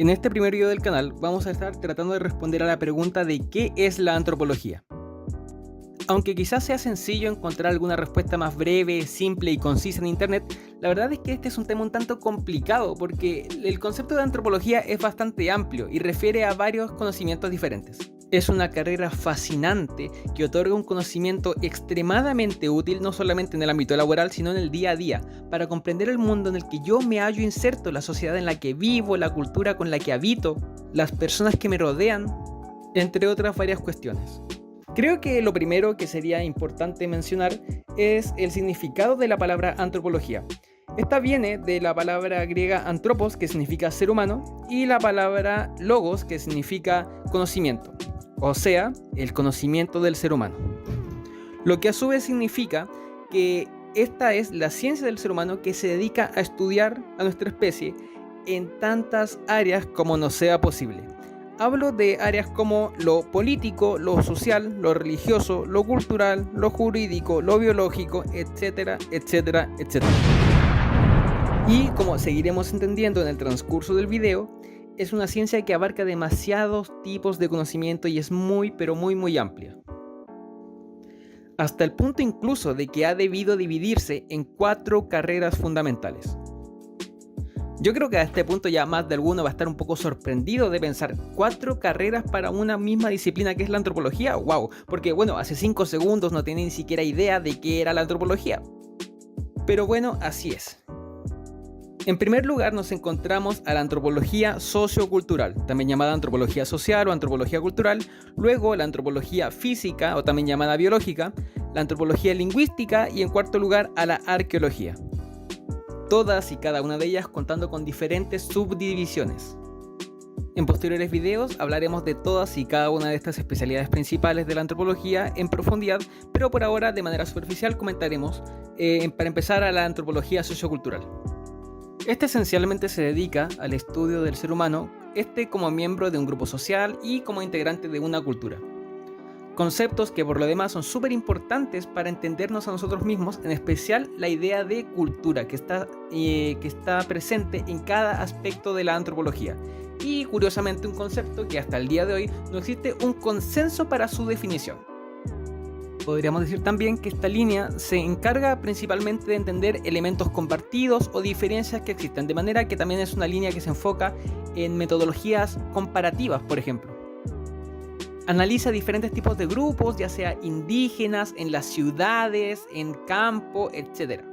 En este primer video del canal vamos a estar tratando de responder a la pregunta de ¿qué es la antropología? Aunque quizás sea sencillo encontrar alguna respuesta más breve, simple y concisa en internet, la verdad es que este es un tema un tanto complicado porque el concepto de antropología es bastante amplio y refiere a varios conocimientos diferentes. Es una carrera fascinante que otorga un conocimiento extremadamente útil no solamente en el ámbito laboral, sino en el día a día, para comprender el mundo en el que yo me hallo inserto, la sociedad en la que vivo, la cultura con la que habito, las personas que me rodean, entre otras varias cuestiones. Creo que lo primero que sería importante mencionar es el significado de la palabra antropología. Esta viene de la palabra griega anthropos, que significa ser humano, y la palabra logos, que significa conocimiento, o sea, el conocimiento del ser humano. Lo que a su vez significa que esta es la ciencia del ser humano que se dedica a estudiar a nuestra especie en tantas áreas como nos sea posible. Hablo de áreas como lo político, lo social, lo religioso, lo cultural, lo jurídico, lo biológico, etcétera, etcétera, etcétera. Y como seguiremos entendiendo en el transcurso del video, es una ciencia que abarca demasiados tipos de conocimiento y es muy amplia. Hasta el punto incluso de que ha debido dividirse en 4 carreras fundamentales. Yo creo que a este punto ya más de alguno va a estar un poco sorprendido de pensar 4 carreras para una misma disciplina que es la antropología. ¡Wow! Porque bueno, hace 5 segundos no tenía ni siquiera idea de qué era la antropología. Pero bueno, así es. En primer lugar nos encontramos a la antropología sociocultural, también llamada antropología social o antropología cultural, luego la antropología física o también llamada biológica, la antropología lingüística y en cuarto lugar a la arqueología. Todas y cada una de ellas contando con diferentes subdivisiones. En posteriores videos hablaremos de todas y cada una de estas especialidades principales de la antropología en profundidad, pero por ahora de manera superficial comentaremos, para empezar, a la antropología sociocultural. Este esencialmente se dedica al estudio del ser humano, como miembro de un grupo social y como integrante de una cultura. Conceptos que por lo demás son súper importantes para entendernos a nosotros mismos, en especial la idea de cultura que está presente en cada aspecto de la antropología. Y curiosamente un concepto que hasta el día de hoy no existe un consenso para su definición. Podríamos decir también que esta línea se encarga principalmente de entender elementos compartidos o diferencias que existen, de manera que también es una línea que se enfoca en metodologías comparativas, por ejemplo. Analiza diferentes tipos de grupos, ya sea indígenas, en las ciudades, en campo, etc.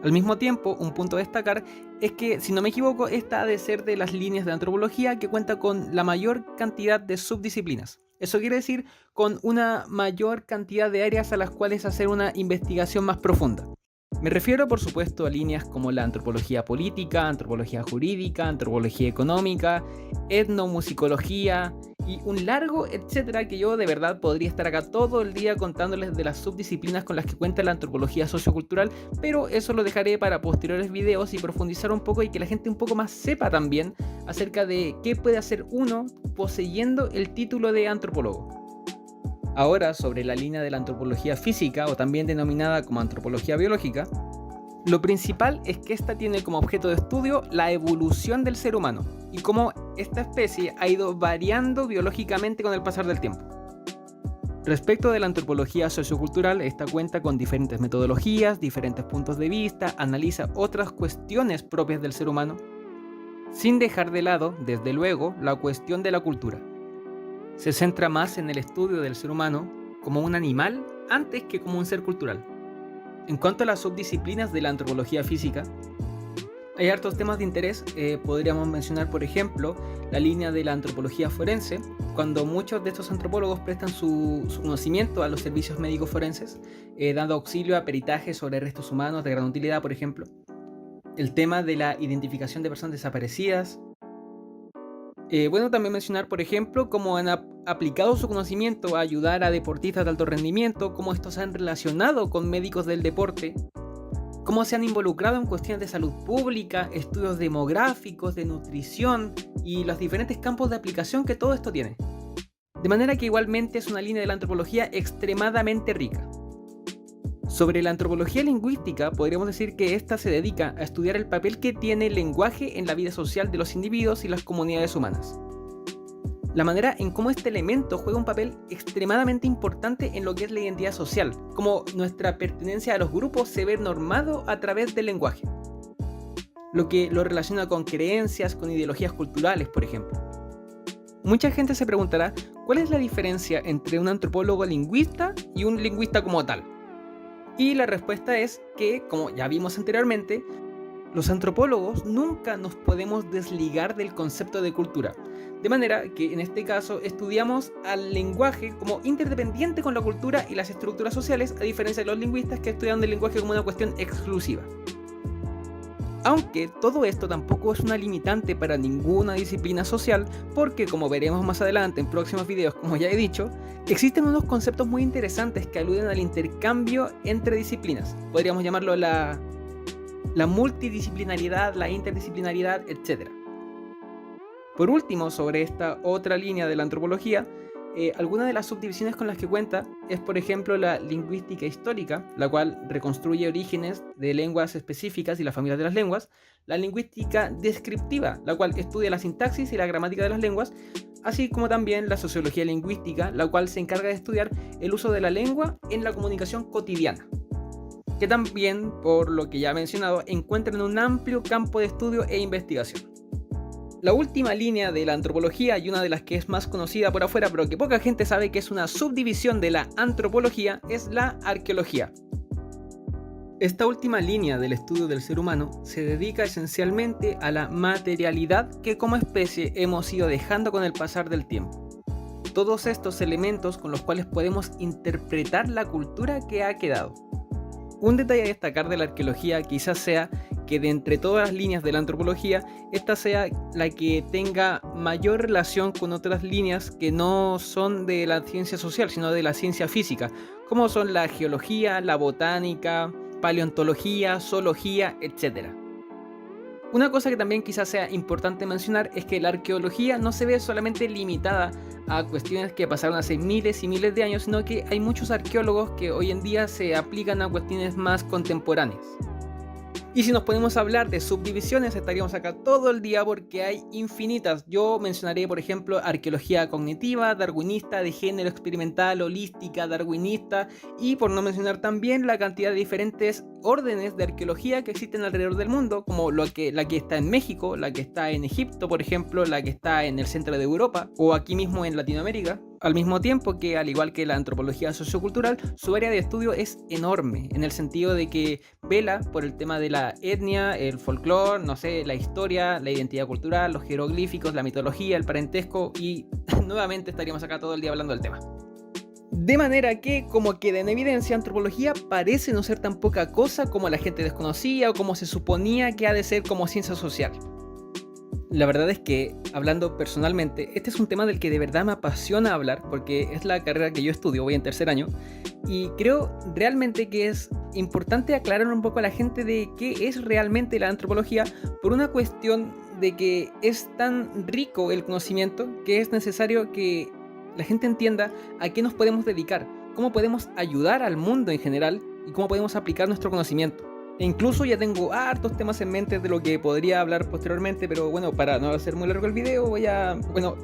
Al mismo tiempo, un punto a destacar es que, si no me equivoco, esta ha de ser de las líneas de antropología que cuenta con la mayor cantidad de subdisciplinas. Eso quiere decir con una mayor cantidad de áreas a las cuales hacer una investigación más profunda. Me refiero, por supuesto, a líneas como la antropología política, antropología jurídica, antropología económica, etnomusicología y un largo etcétera, que yo de verdad podría estar acá todo el día contándoles de las subdisciplinas con las que cuenta la antropología sociocultural, pero eso lo dejaré para posteriores videos y profundizar un poco y que la gente un poco más sepa también acerca de qué puede hacer uno poseyendo el título de antropólogo. Ahora, sobre la línea de la antropología física, o también denominada como antropología biológica, lo principal es que esta tiene como objeto de estudio la evolución del ser humano y cómo esta especie ha ido variando biológicamente con el pasar del tiempo. Respecto de la antropología sociocultural, esta cuenta con diferentes metodologías, diferentes puntos de vista, analiza otras cuestiones propias del ser humano, sin dejar de lado, desde luego, la cuestión de la cultura. Se centra más en el estudio del ser humano como un animal antes que como un ser cultural. En cuanto a las subdisciplinas de la antropología física, hay hartos temas de interés. Podríamos mencionar, por ejemplo, la línea de la antropología forense, cuando muchos de estos antropólogos prestan su conocimiento a los servicios médicos forenses, dando auxilio a peritajes sobre restos humanos de gran utilidad, por ejemplo. El tema de la identificación de personas desaparecidas. También mencionar, por ejemplo, cómo han aplicado su conocimiento a ayudar a deportistas de alto rendimiento, cómo estos se han relacionado con médicos del deporte, cómo se han involucrado en cuestiones de salud pública, estudios demográficos, de nutrición y los diferentes campos de aplicación que todo esto tiene. De manera que igualmente es una línea de la antropología extremadamente rica. Sobre la antropología lingüística, podríamos decir que ésta se dedica a estudiar el papel que tiene el lenguaje en la vida social de los individuos y las comunidades humanas. La manera en cómo este elemento juega un papel extremadamente importante en lo que es la identidad social, como nuestra pertenencia a los grupos se ve normado a través del lenguaje, lo que lo relaciona con creencias, con ideologías culturales, por ejemplo. Mucha gente se preguntará, ¿cuál es la diferencia entre un antropólogo lingüista y un lingüista como tal? Y la respuesta es que, como ya vimos anteriormente, los antropólogos nunca nos podemos desligar del concepto de cultura, de manera que en este caso estudiamos al lenguaje como interdependiente con la cultura y las estructuras sociales, a diferencia de los lingüistas que estudian el lenguaje como una cuestión exclusiva. Aunque todo esto tampoco es una limitante para ninguna disciplina social, porque como veremos más adelante en próximos videos, como ya he dicho, existen unos conceptos muy interesantes que aluden al intercambio entre disciplinas. Podríamos llamarlo la multidisciplinaridad, la interdisciplinaridad, etc. Por último, sobre esta otra línea de la antropología, algunas de las subdivisiones con las que cuenta es, por ejemplo, la lingüística histórica, la cual reconstruye orígenes de lenguas específicas y las familias de las lenguas, la lingüística descriptiva, la cual estudia la sintaxis y la gramática de las lenguas, así como también la sociología lingüística, la cual se encarga de estudiar el uso de la lengua en la comunicación cotidiana, que también, por lo que ya he mencionado, encuentran un amplio campo de estudio e investigación. La última línea de la antropología, y una de las que es más conocida por afuera, pero que poca gente sabe que es una subdivisión de la antropología, es la arqueología. Esta última línea del estudio del ser humano se dedica esencialmente a la materialidad que como especie hemos ido dejando con el pasar del tiempo. Todos estos elementos con los cuales podemos interpretar la cultura que ha quedado. Un detalle a destacar de la arqueología quizás sea que de entre todas las líneas de la antropología, esta sea la que tenga mayor relación con otras líneas que no son de la ciencia social, sino de la ciencia física, como son la geología, la botánica, paleontología, zoología, etc. Una cosa que también quizás sea importante mencionar es que la arqueología no se ve solamente limitada a cuestiones que pasaron hace miles y miles de años, sino que hay muchos arqueólogos que hoy en día se aplican a cuestiones más contemporáneas. Y si nos ponemos a hablar de subdivisiones, estaríamos acá todo el día porque hay infinitas. Yo mencionaré, por ejemplo, arqueología cognitiva, darwinista, de género experimental, holística, darwinista, y por no mencionar también la cantidad de diferentes órdenes de arqueología que existen alrededor del mundo, como la que está en México, la que está en Egipto, por ejemplo, la que está en el centro de Europa, o aquí mismo en Latinoamérica. Al mismo tiempo que, al igual que la antropología sociocultural, su área de estudio es enorme, en el sentido de que vela por el tema de la etnia, el folclore, no sé, la historia, la identidad cultural, los jeroglíficos, la mitología, el parentesco, y nuevamente estaríamos acá todo el día hablando del tema. De manera que, como queda en evidencia, antropología parece no ser tan poca cosa como la gente desconocía o como se suponía que ha de ser como ciencia social. La verdad es que, hablando personalmente, este es un tema del que de verdad me apasiona hablar porque es la carrera que yo estudio, voy en tercer año, y creo realmente que es importante aclarar un poco a la gente de qué es realmente la antropología por una cuestión de que es tan rico el conocimiento que es necesario que la gente entienda a qué nos podemos dedicar, cómo podemos ayudar al mundo en general y cómo podemos aplicar nuestro conocimiento. E incluso ya tengo hartos temas en mente de lo que podría hablar posteriormente, pero bueno, para no hacer muy largo el video, voy a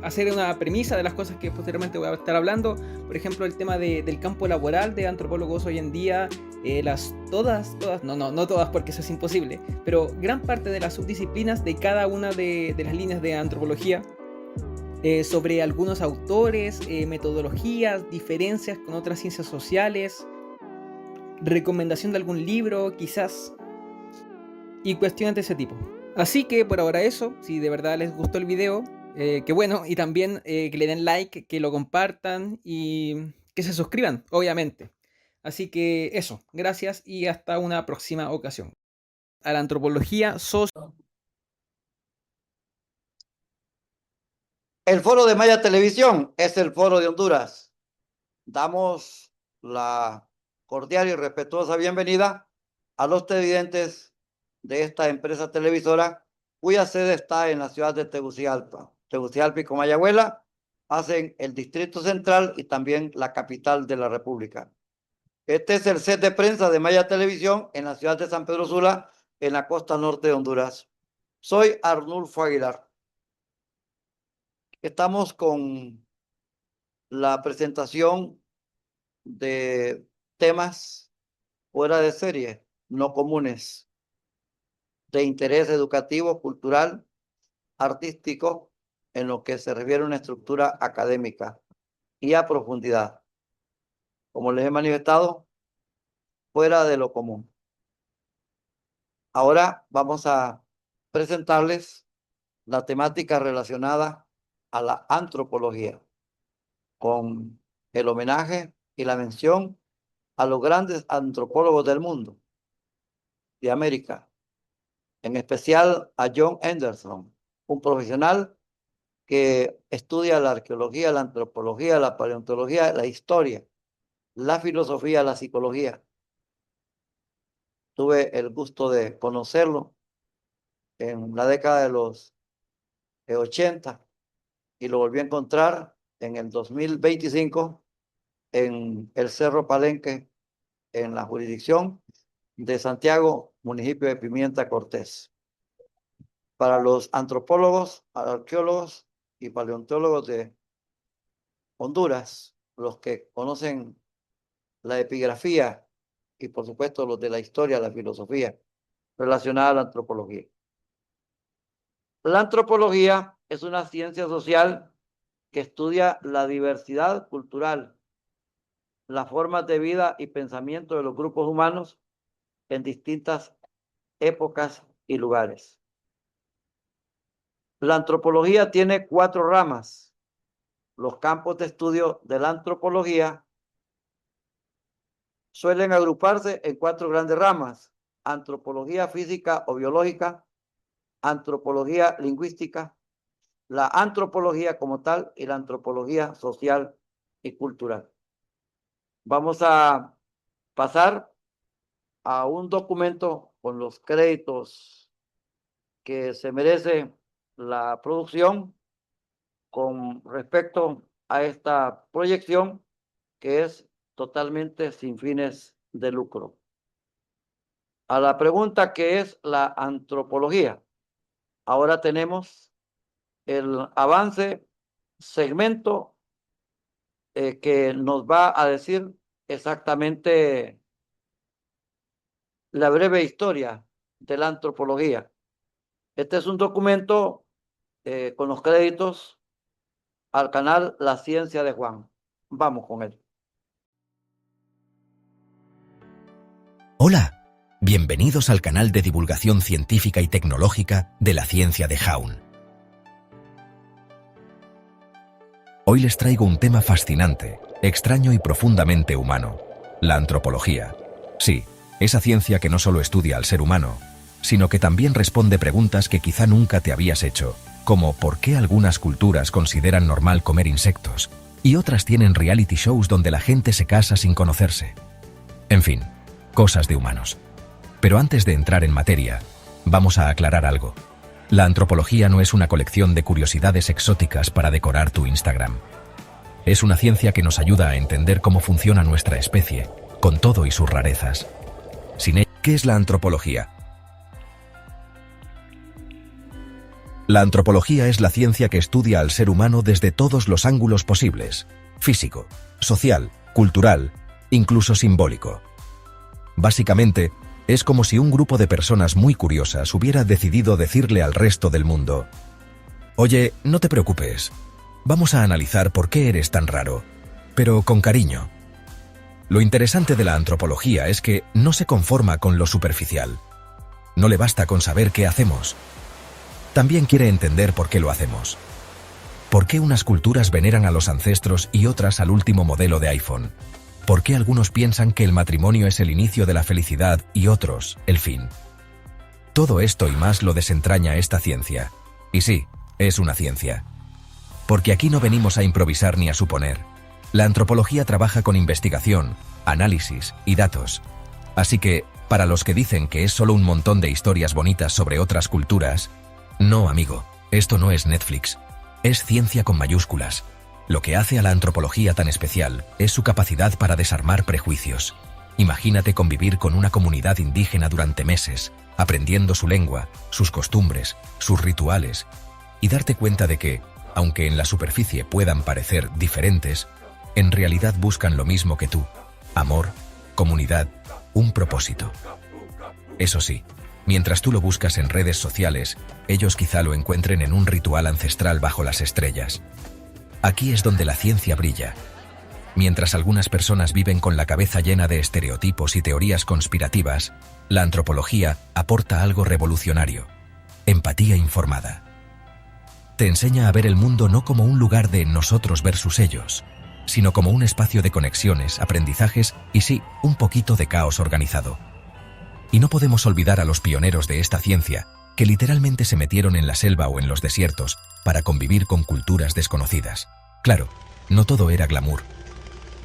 hacer una premisa de las cosas que posteriormente voy a estar hablando. Por ejemplo, el tema del campo laboral de antropólogos hoy en día, no todas porque eso es imposible, pero gran parte de las subdisciplinas de cada una de las líneas de antropología, sobre algunos autores, metodologías, diferencias con otras ciencias sociales, recomendación de algún libro, quizás, y cuestiones de ese tipo. Así que por ahora eso, si de verdad les gustó el video, que bueno, y también que le den like, que lo compartan y que se suscriban, obviamente. Así que eso, gracias y hasta una próxima ocasión. A la antropología social. El foro de Maya Televisión es el foro de Honduras. Damos la cordial y respetuosa bienvenida a los televidentes de esta empresa televisora cuya sede está en la ciudad de Tegucigalpa. Tegucigalpa y Comayagüela hacen el Distrito Central y también la capital de la República. Este es el set de prensa de Maya Televisión en la ciudad de San Pedro Sula, en la costa norte de Honduras. Soy Arnulfo Aguilar. Estamos con la presentación de temas fuera de serie, no comunes, de interés educativo, cultural, artístico, en lo que se refiere a una estructura académica y a profundidad. Como les he manifestado, fuera de lo común. Ahora vamos a presentarles la temática relacionada a la antropología, con el homenaje y la mención a los grandes antropólogos del mundo, de América, en especial a John Anderson, un profesional que estudia la arqueología, la antropología, la paleontología, la historia, la filosofía, la psicología. Tuve el gusto de conocerlo en la década de los 80 y lo volví a encontrar en el 2025 en el Cerro Palenque, en la jurisdicción de Santiago, municipio de Pimienta Cortés. Para los antropólogos, arqueólogos y paleontólogos de Honduras, los que conocen la epigrafía y por supuesto los de la historia, la filosofía relacionada a la antropología. La antropología es una ciencia social que estudia la diversidad cultural, las formas de vida y pensamiento de los grupos humanos en distintas épocas y lugares. La antropología tiene 4 ramas. Los campos de estudio de la antropología suelen agruparse en 4 grandes ramas: antropología física o biológica, antropología lingüística, la antropología como tal y la antropología social y cultural. Vamos a pasar a un documento con los créditos que se merece la producción con respecto a esta proyección, que es totalmente sin fines de lucro. A la pregunta ¿qué es la antropología? Ahora tenemos el avance segmento que nos va a decir exactamente la breve historia de la antropología. Este es un documento con los créditos al canal La Ciencia de Juan. Vamos con él. Hola, bienvenidos al canal de divulgación científica y tecnológica de La Ciencia de Jaun. Hoy les traigo un tema fascinante, extraño y profundamente humano: la antropología. Sí, esa ciencia que no solo estudia al ser humano, sino que también responde preguntas que quizá nunca te habías hecho, como ¿por qué algunas culturas consideran normal comer insectos y otras tienen reality shows donde la gente se casa sin conocerse? En fin, cosas de humanos. Pero antes de entrar en materia, vamos a aclarar algo. La antropología no es una colección de curiosidades exóticas para decorar tu Instagram. Es una ciencia que nos ayuda a entender cómo funciona nuestra especie, con todo y sus rarezas. ¿Qué es la antropología? La antropología es la ciencia que estudia al ser humano desde todos los ángulos posibles: físico, social, cultural, incluso simbólico. Básicamente, es como si un grupo de personas muy curiosas hubiera decidido decirle al resto del mundo: oye, no te preocupes, vamos a analizar por qué eres tan raro, pero con cariño. Lo interesante de la antropología es que no se conforma con lo superficial. No le basta con saber qué hacemos. También quiere entender por qué lo hacemos. ¿Por qué unas culturas veneran a los ancestros y otras al último modelo de iPhone? ¿Por qué algunos piensan que el matrimonio es el inicio de la felicidad y otros, el fin? Todo esto y más lo desentraña esta ciencia. Y sí, es una ciencia. Porque aquí no venimos a improvisar ni a suponer. La antropología trabaja con investigación, análisis y datos. Así que, para los que dicen que es solo un montón de historias bonitas sobre otras culturas, no, amigo, esto no es Netflix. Es ciencia con mayúsculas. Lo que hace a la antropología tan especial es su capacidad para desarmar prejuicios. Imagínate convivir con una comunidad indígena durante meses, aprendiendo su lengua, sus costumbres, sus rituales, y darte cuenta de que, aunque en la superficie puedan parecer diferentes, en realidad buscan lo mismo que tú: amor, comunidad, un propósito. Eso sí, mientras tú lo buscas en redes sociales, ellos quizá lo encuentren en un ritual ancestral bajo las estrellas. Aquí es donde la ciencia brilla. Mientras algunas personas viven con la cabeza llena de estereotipos y teorías conspirativas, la antropología aporta algo revolucionario: empatía informada. Te enseña a ver el mundo no como un lugar de nosotros versus ellos, sino como un espacio de conexiones, aprendizajes y sí, un poquito de caos organizado. Y no podemos olvidar a los pioneros de esta ciencia, que literalmente se metieron en la selva o en los desiertos para convivir con culturas desconocidas. Claro, no todo era glamour.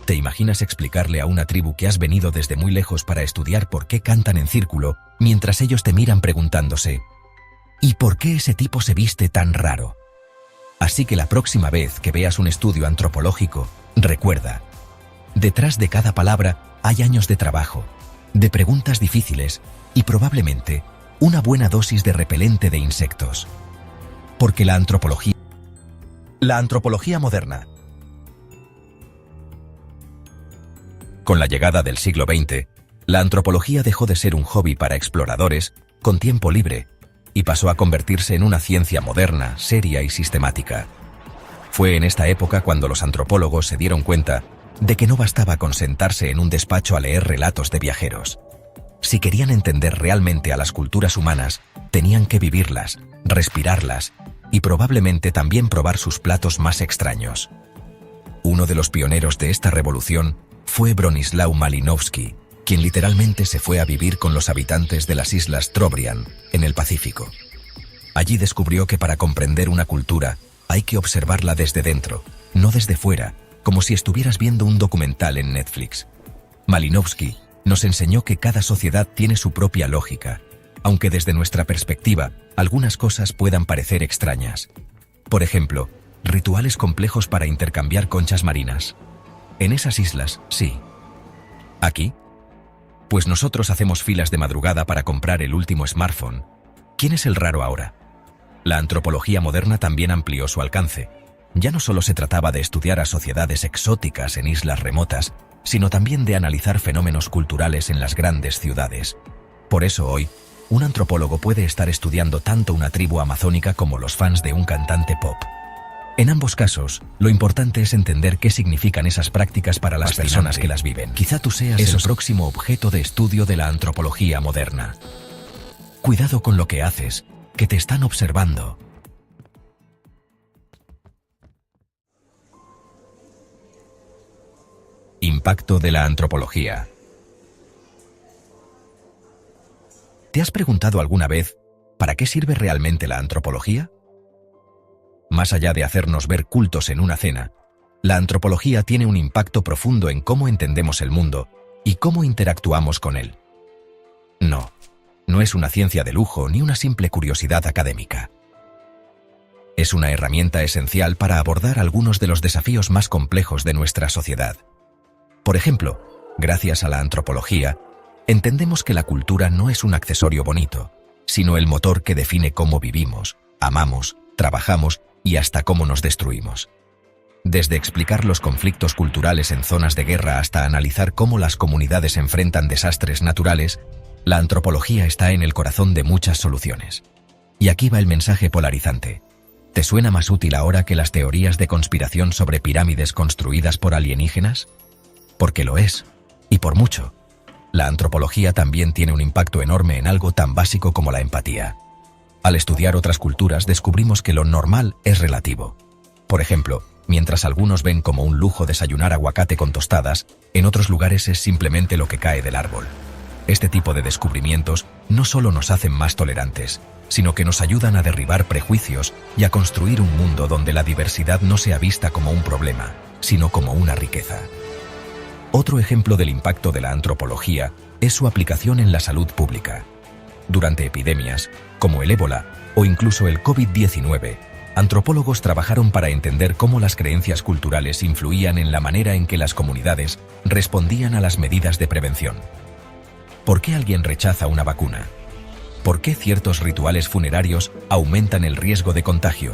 ¿Te imaginas explicarle a una tribu que has venido desde muy lejos para estudiar por qué cantan en círculo, mientras ellos te miran preguntándose: ¿y por qué ese tipo se viste tan raro? Así que la próxima vez que veas un estudio antropológico, recuerda: detrás de cada palabra hay años de trabajo, de preguntas difíciles y probablemente una buena dosis de repelente de insectos. Porque la antropología moderna. Con la llegada del siglo XX, la antropología dejó de ser un hobby para exploradores con tiempo libre y pasó a convertirse en una ciencia moderna, seria y sistemática. Fue en esta época cuando los antropólogos se dieron cuenta de que no bastaba con sentarse en un despacho a leer relatos de viajeros. Si querían entender realmente a las culturas humanas, tenían que vivirlas, respirarlas y probablemente también probar sus platos más extraños. Uno de los pioneros de esta revolución fue Bronislaw Malinowski, quien literalmente se fue a vivir con los habitantes de las islas Trobriand, en el Pacífico. Allí descubrió que para comprender una cultura hay que observarla desde dentro, no desde fuera, como si estuvieras viendo un documental en Netflix. Malinowski nos enseñó que cada sociedad tiene su propia lógica, aunque desde nuestra perspectiva algunas cosas puedan parecer extrañas. Por ejemplo, rituales complejos para intercambiar conchas marinas. En esas islas, sí. ¿Aquí? Pues nosotros hacemos filas de madrugada para comprar el último smartphone. ¿Quién es el raro ahora? La antropología moderna también amplió su alcance. Ya no solo se trataba de estudiar a sociedades exóticas en islas remotas, sino también de analizar fenómenos culturales en las grandes ciudades. Por eso hoy, un antropólogo puede estar estudiando tanto una tribu amazónica como los fans de un cantante pop. En ambos casos, lo importante es entender qué significan esas prácticas para las personas que las viven. Quizá tú seas el próximo objeto de estudio de la antropología moderna. Cuidado con lo que haces, que te están observando. Impacto de la antropología. ¿Te has preguntado alguna vez para qué sirve realmente la antropología? Más allá de hacernos ver cultos en una cena, la antropología tiene un impacto profundo en cómo entendemos el mundo y cómo interactuamos con él. No es una ciencia de lujo ni una simple curiosidad académica. Es una herramienta esencial para abordar algunos de los desafíos más complejos de nuestra sociedad. Por ejemplo, gracias a la antropología, entendemos que la cultura no es un accesorio bonito, sino el motor que define cómo vivimos, amamos, trabajamos y hasta cómo nos destruimos. Desde explicar los conflictos culturales en zonas de guerra hasta analizar cómo las comunidades enfrentan desastres naturales, la antropología está en el corazón de muchas soluciones. Y aquí va el mensaje polarizante. ¿Te suena más útil ahora que las teorías de conspiración sobre pirámides construidas por alienígenas? Porque lo es, y por mucho. La antropología también tiene un impacto enorme en algo tan básico como la empatía. Al estudiar otras culturas descubrimos que lo normal es relativo. Por ejemplo, mientras algunos ven como un lujo desayunar aguacate con tostadas, en otros lugares es simplemente lo que cae del árbol. Este tipo de descubrimientos no solo nos hacen más tolerantes, sino que nos ayudan a derribar prejuicios y a construir un mundo donde la diversidad no sea vista como un problema, sino como una riqueza. Otro ejemplo del impacto de la antropología es su aplicación en la salud pública. Durante epidemias, como el ébola o incluso el COVID-19, antropólogos trabajaron para entender cómo las creencias culturales influían en la manera en que las comunidades respondían a las medidas de prevención. ¿Por qué alguien rechaza una vacuna? ¿Por qué ciertos rituales funerarios aumentan el riesgo de contagio?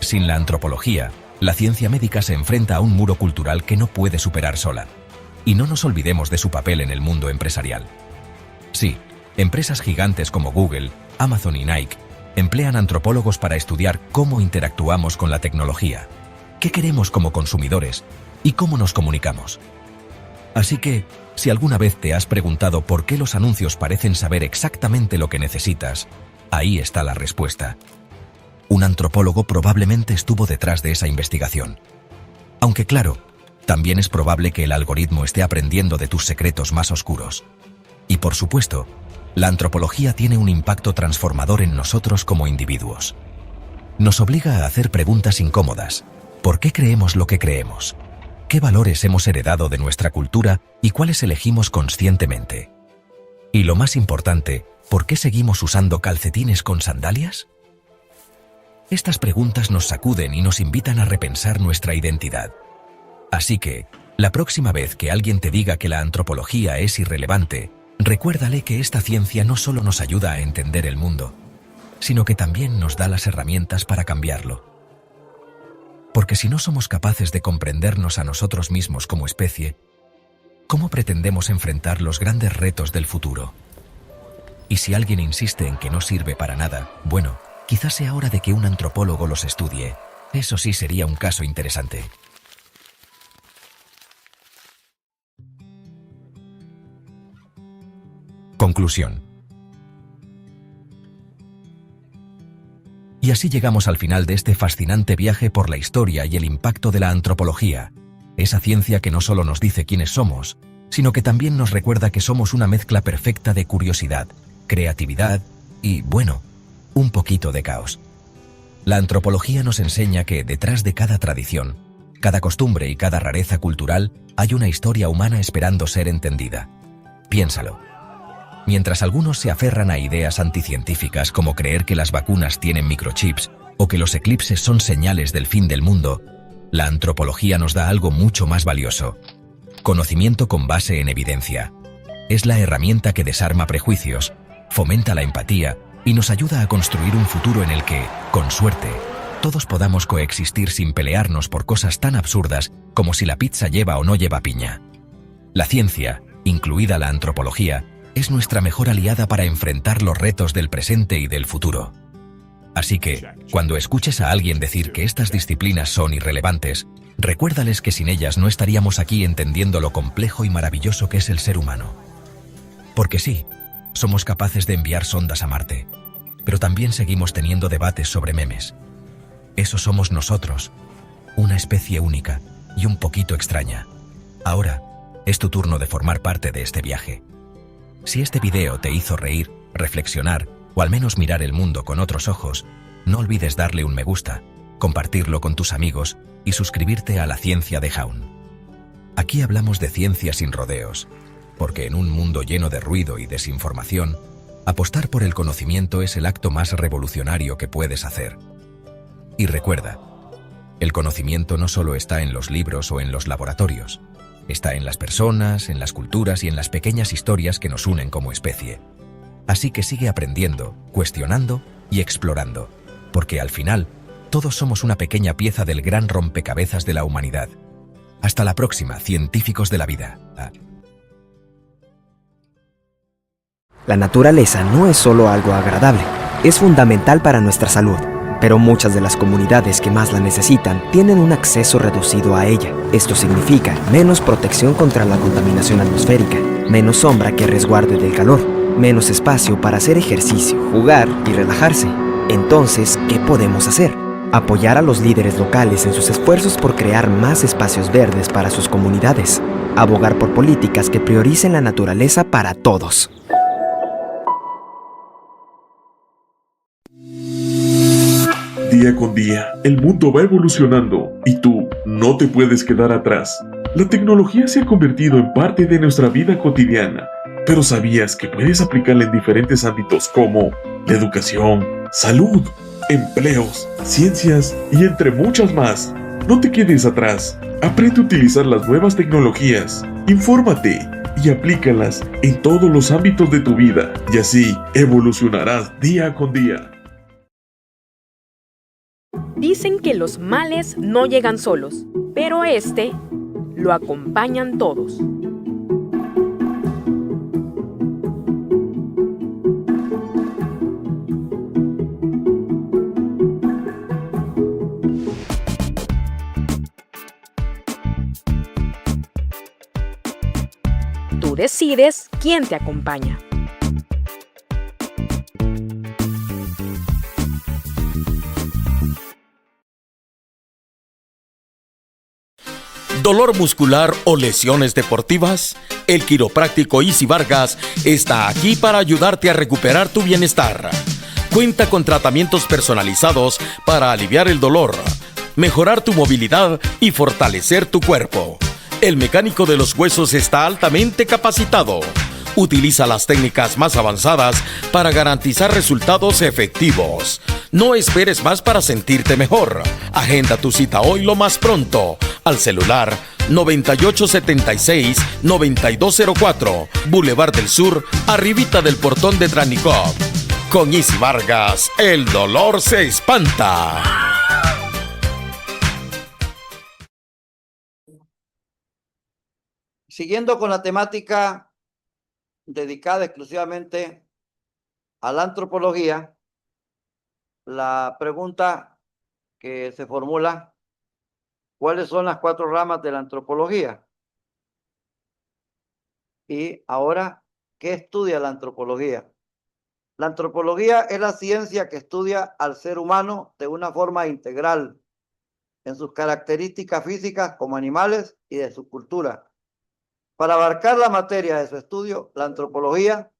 Sin la antropología, la ciencia médica se enfrenta a un muro cultural que no puede superar sola. Y no nos olvidemos de su papel en el mundo empresarial. Sí, empresas gigantes como Google, Amazon y Nike emplean antropólogos para estudiar cómo interactuamos con la tecnología, qué queremos como consumidores y cómo nos comunicamos. Así que, si alguna vez te has preguntado por qué los anuncios parecen saber exactamente lo que necesitas, ahí está la respuesta. Un antropólogo probablemente estuvo detrás de esa investigación. Aunque claro, también es probable que el algoritmo esté aprendiendo de tus secretos más oscuros. Y por supuesto, la antropología tiene un impacto transformador en nosotros como individuos. Nos obliga a hacer preguntas incómodas. ¿Por qué creemos lo que creemos? ¿Qué valores hemos heredado de nuestra cultura y cuáles elegimos conscientemente? Y lo más importante, ¿por qué seguimos usando calcetines con sandalias? Estas preguntas nos sacuden y nos invitan a repensar nuestra identidad. Así que, la próxima vez que alguien te diga que la antropología es irrelevante, recuérdale que esta ciencia no solo nos ayuda a entender el mundo, sino que también nos da las herramientas para cambiarlo. Porque si no somos capaces de comprendernos a nosotros mismos como especie, ¿cómo pretendemos enfrentar los grandes retos del futuro? Y si alguien insiste en que no sirve para nada, bueno, quizás sea hora de que un antropólogo los estudie. Eso sí sería un caso interesante. Conclusión. Y así llegamos al final de este fascinante viaje por la historia y el impacto de la antropología, esa ciencia que no solo nos dice quiénes somos, sino que también nos recuerda que somos una mezcla perfecta de curiosidad, creatividad y, bueno, un poquito de caos. La antropología nos enseña que detrás de cada tradición, cada costumbre y cada rareza cultural hay una historia humana esperando ser entendida. Piénsalo. Mientras algunos se aferran a ideas anticientíficas como creer que las vacunas tienen microchips o que los eclipses son señales del fin del mundo, la antropología nos da algo mucho más valioso: conocimiento con base en evidencia. Es la herramienta que desarma prejuicios, fomenta la empatía y nos ayuda a construir un futuro en el que, con suerte, todos podamos coexistir sin pelearnos por cosas tan absurdas como si la pizza lleva o no lleva piña. La ciencia, incluida la antropología, es nuestra mejor aliada para enfrentar los retos del presente y del futuro. Así que, cuando escuches a alguien decir que estas disciplinas son irrelevantes, recuérdales que sin ellas no estaríamos aquí entendiendo lo complejo y maravilloso que es el ser humano. Porque sí, somos capaces de enviar sondas a Marte, pero también seguimos teniendo debates sobre memes. Eso somos nosotros, una especie única y un poquito extraña. Ahora, es tu turno de formar parte de este viaje. Si este video te hizo reír, reflexionar o al menos mirar el mundo con otros ojos, no olvides darle un me gusta, compartirlo con tus amigos y suscribirte a La Ciencia de Jaun. Aquí hablamos de ciencia sin rodeos, porque en un mundo lleno de ruido y desinformación, apostar por el conocimiento es el acto más revolucionario que puedes hacer. Y recuerda, el conocimiento no solo está en los libros o en los laboratorios. Está en las personas, en las culturas y en las pequeñas historias que nos unen como especie. Así que sigue aprendiendo, cuestionando y explorando, porque al final, todos somos una pequeña pieza del gran rompecabezas de la humanidad. Hasta la próxima, científicos de la vida. La naturaleza no es solo algo agradable, es fundamental para nuestra salud. Pero muchas de las comunidades que más la necesitan tienen un acceso reducido a ella. Esto significa menos protección contra la contaminación atmosférica, menos sombra que resguarde del calor, menos espacio para hacer ejercicio, jugar y relajarse. Entonces, ¿qué podemos hacer? Apoyar a los líderes locales en sus esfuerzos por crear más espacios verdes para sus comunidades. Abogar por políticas que prioricen la naturaleza para todos. Día con día, el mundo va evolucionando y tú no te puedes quedar atrás. La tecnología se ha convertido en parte de nuestra vida cotidiana, pero ¿sabías que puedes aplicarla en diferentes ámbitos como la educación, salud, empleos, ciencias y entre muchas más. No te quedes atrás. Aprende a utilizar las nuevas tecnologías, infórmate y aplícalas en todos los ámbitos de tu vida y así evolucionarás día con día. Dicen que los males no llegan solos, pero a este lo acompañan todos. Tú decides quién te acompaña. ¿Dolor muscular o lesiones deportivas? El quiropráctico Easy Vargas está aquí para ayudarte a recuperar tu bienestar. Cuenta con tratamientos personalizados para aliviar el dolor, mejorar tu movilidad y fortalecer tu cuerpo. El mecánico de los huesos está altamente capacitado. Utiliza las técnicas más avanzadas para garantizar resultados efectivos. No esperes más para sentirte mejor. Agenda tu cita hoy lo más pronto al celular 9876-9204, Boulevard del Sur, arribita del portón de Tranicop. Con Easy Vargas, el dolor se espanta. Siguiendo con la temática dedicada exclusivamente a la antropología, la pregunta que se formula: ¿cuáles son las 4 ramas de la antropología? Y ahora, ¿qué estudia la antropología? La antropología es la ciencia que estudia al ser humano de una forma integral, en sus características físicas como animales y de su cultura. Para abarcar la materia de su estudio, la antropología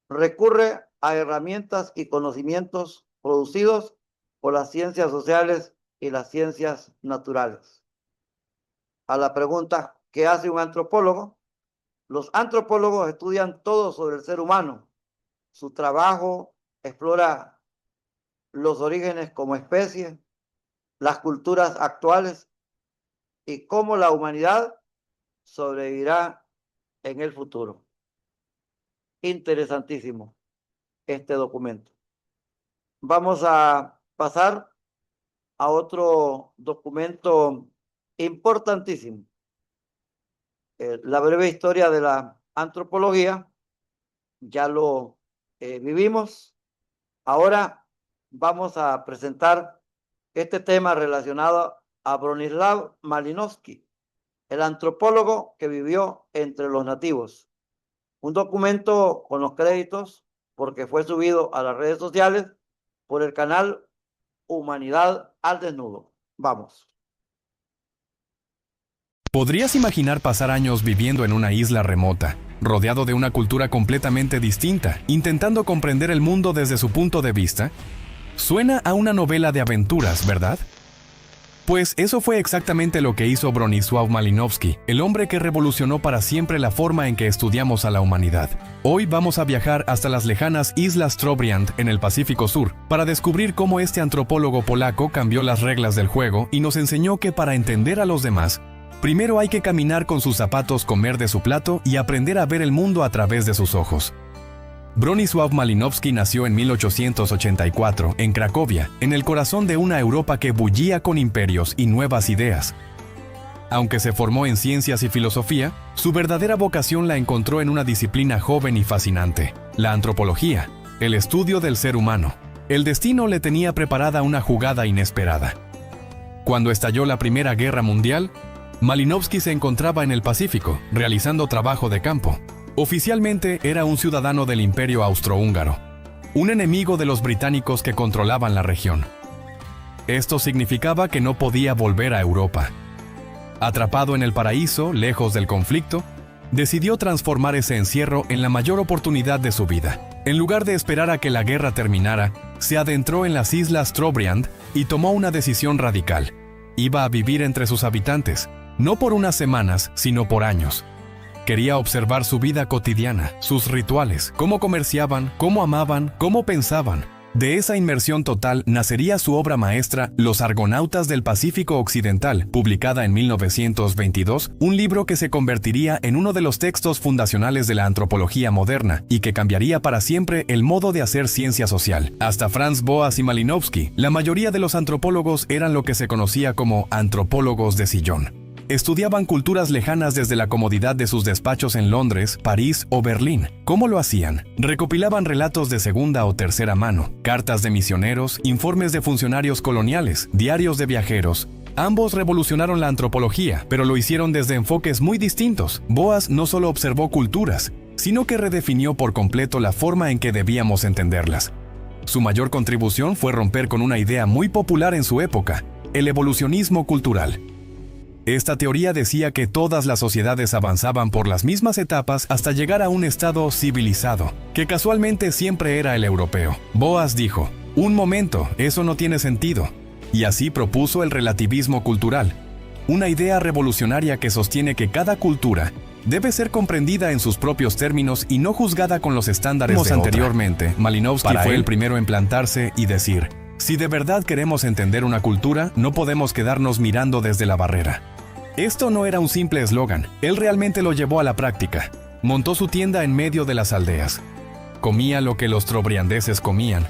recurre a herramientas y conocimientos producidos por las ciencias sociales y las ciencias naturales. A la pregunta, ¿qué hace un antropólogo? Los antropólogos estudian todo sobre el ser humano. Su trabajo explora los orígenes como especie, las culturas actuales y cómo la humanidad sobrevivirá en el futuro. Interesantísimo este documento. Vamos a pasar a otro documento importantísimo. La breve historia de la antropología, ya lo vivimos. Ahora vamos a presentar este tema relacionado a Bronislaw Malinowski, el antropólogo que vivió entre los nativos. Un documento con los créditos, porque fue subido a las redes sociales por el canal Humanidad al Desnudo. Vamos. ¿Podrías imaginar pasar años viviendo en una isla remota, rodeado de una cultura completamente distinta, intentando comprender el mundo desde su punto de vista? Suena a una novela de aventuras, ¿verdad? Pues eso fue exactamente lo que hizo Bronisław Malinowski, el hombre que revolucionó para siempre la forma en que estudiamos a la humanidad. Hoy vamos a viajar hasta las lejanas Islas Trobriand en el Pacífico Sur, para descubrir cómo este antropólogo polaco cambió las reglas del juego y nos enseñó que para entender a los demás, primero hay que caminar con sus zapatos, comer de su plato y aprender a ver el mundo a través de sus ojos. Bronisław Malinowski nació en 1884 en Cracovia, en el corazón de una Europa que bullía con imperios y nuevas ideas. Aunque se formó en ciencias y filosofía, su verdadera vocación la encontró en una disciplina joven y fascinante, la antropología, el estudio del ser humano. El destino le tenía preparada una jugada inesperada. Cuando estalló la Primera Guerra Mundial, Malinowski se encontraba en el Pacífico, realizando trabajo de campo. Oficialmente era un ciudadano del Imperio Austrohúngaro, un enemigo de los británicos que controlaban la región. Esto significaba que no podía volver a Europa. Atrapado en el paraíso, lejos del conflicto, decidió transformar ese encierro en la mayor oportunidad de su vida. En lugar de esperar a que la guerra terminara, se adentró en las Islas Trobriand y tomó una decisión radical. Iba a vivir entre sus habitantes, no por unas semanas, sino por años. Quería observar su vida cotidiana, sus rituales, cómo comerciaban, cómo amaban, cómo pensaban. De esa inmersión total nacería su obra maestra Los Argonautas del Pacífico Occidental, publicada en 1922, un libro que se convertiría en uno de los textos fundacionales de la antropología moderna y que cambiaría para siempre el modo de hacer ciencia social. Hasta Franz Boas y Malinowski, la mayoría de los antropólogos eran lo que se conocía como antropólogos de sillón. Estudiaban culturas lejanas desde la comodidad de sus despachos en Londres, París o Berlín. ¿Cómo lo hacían? Recopilaban relatos de segunda o tercera mano, cartas de misioneros, informes de funcionarios coloniales, diarios de viajeros. Ambos revolucionaron la antropología, pero lo hicieron desde enfoques muy distintos. Boas no solo observó culturas, sino que redefinió por completo la forma en que debíamos entenderlas. Su mayor contribución fue romper con una idea muy popular en su época, el evolucionismo cultural. Esta teoría decía que todas las sociedades avanzaban por las mismas etapas hasta llegar a un estado civilizado, que casualmente siempre era el europeo. Boas dijo, un momento, eso no tiene sentido, y así propuso el relativismo cultural, una idea revolucionaria que sostiene que cada cultura debe ser comprendida en sus propios términos y no juzgada con los estándares de anteriormente. Malinowski fue el primero en plantarse y decir, si de verdad queremos entender una cultura, no podemos quedarnos mirando desde la barrera. Esto no era un simple eslogan, él realmente lo llevó a la práctica. Montó su tienda en medio de las aldeas. Comía lo que los trobriandeses comían.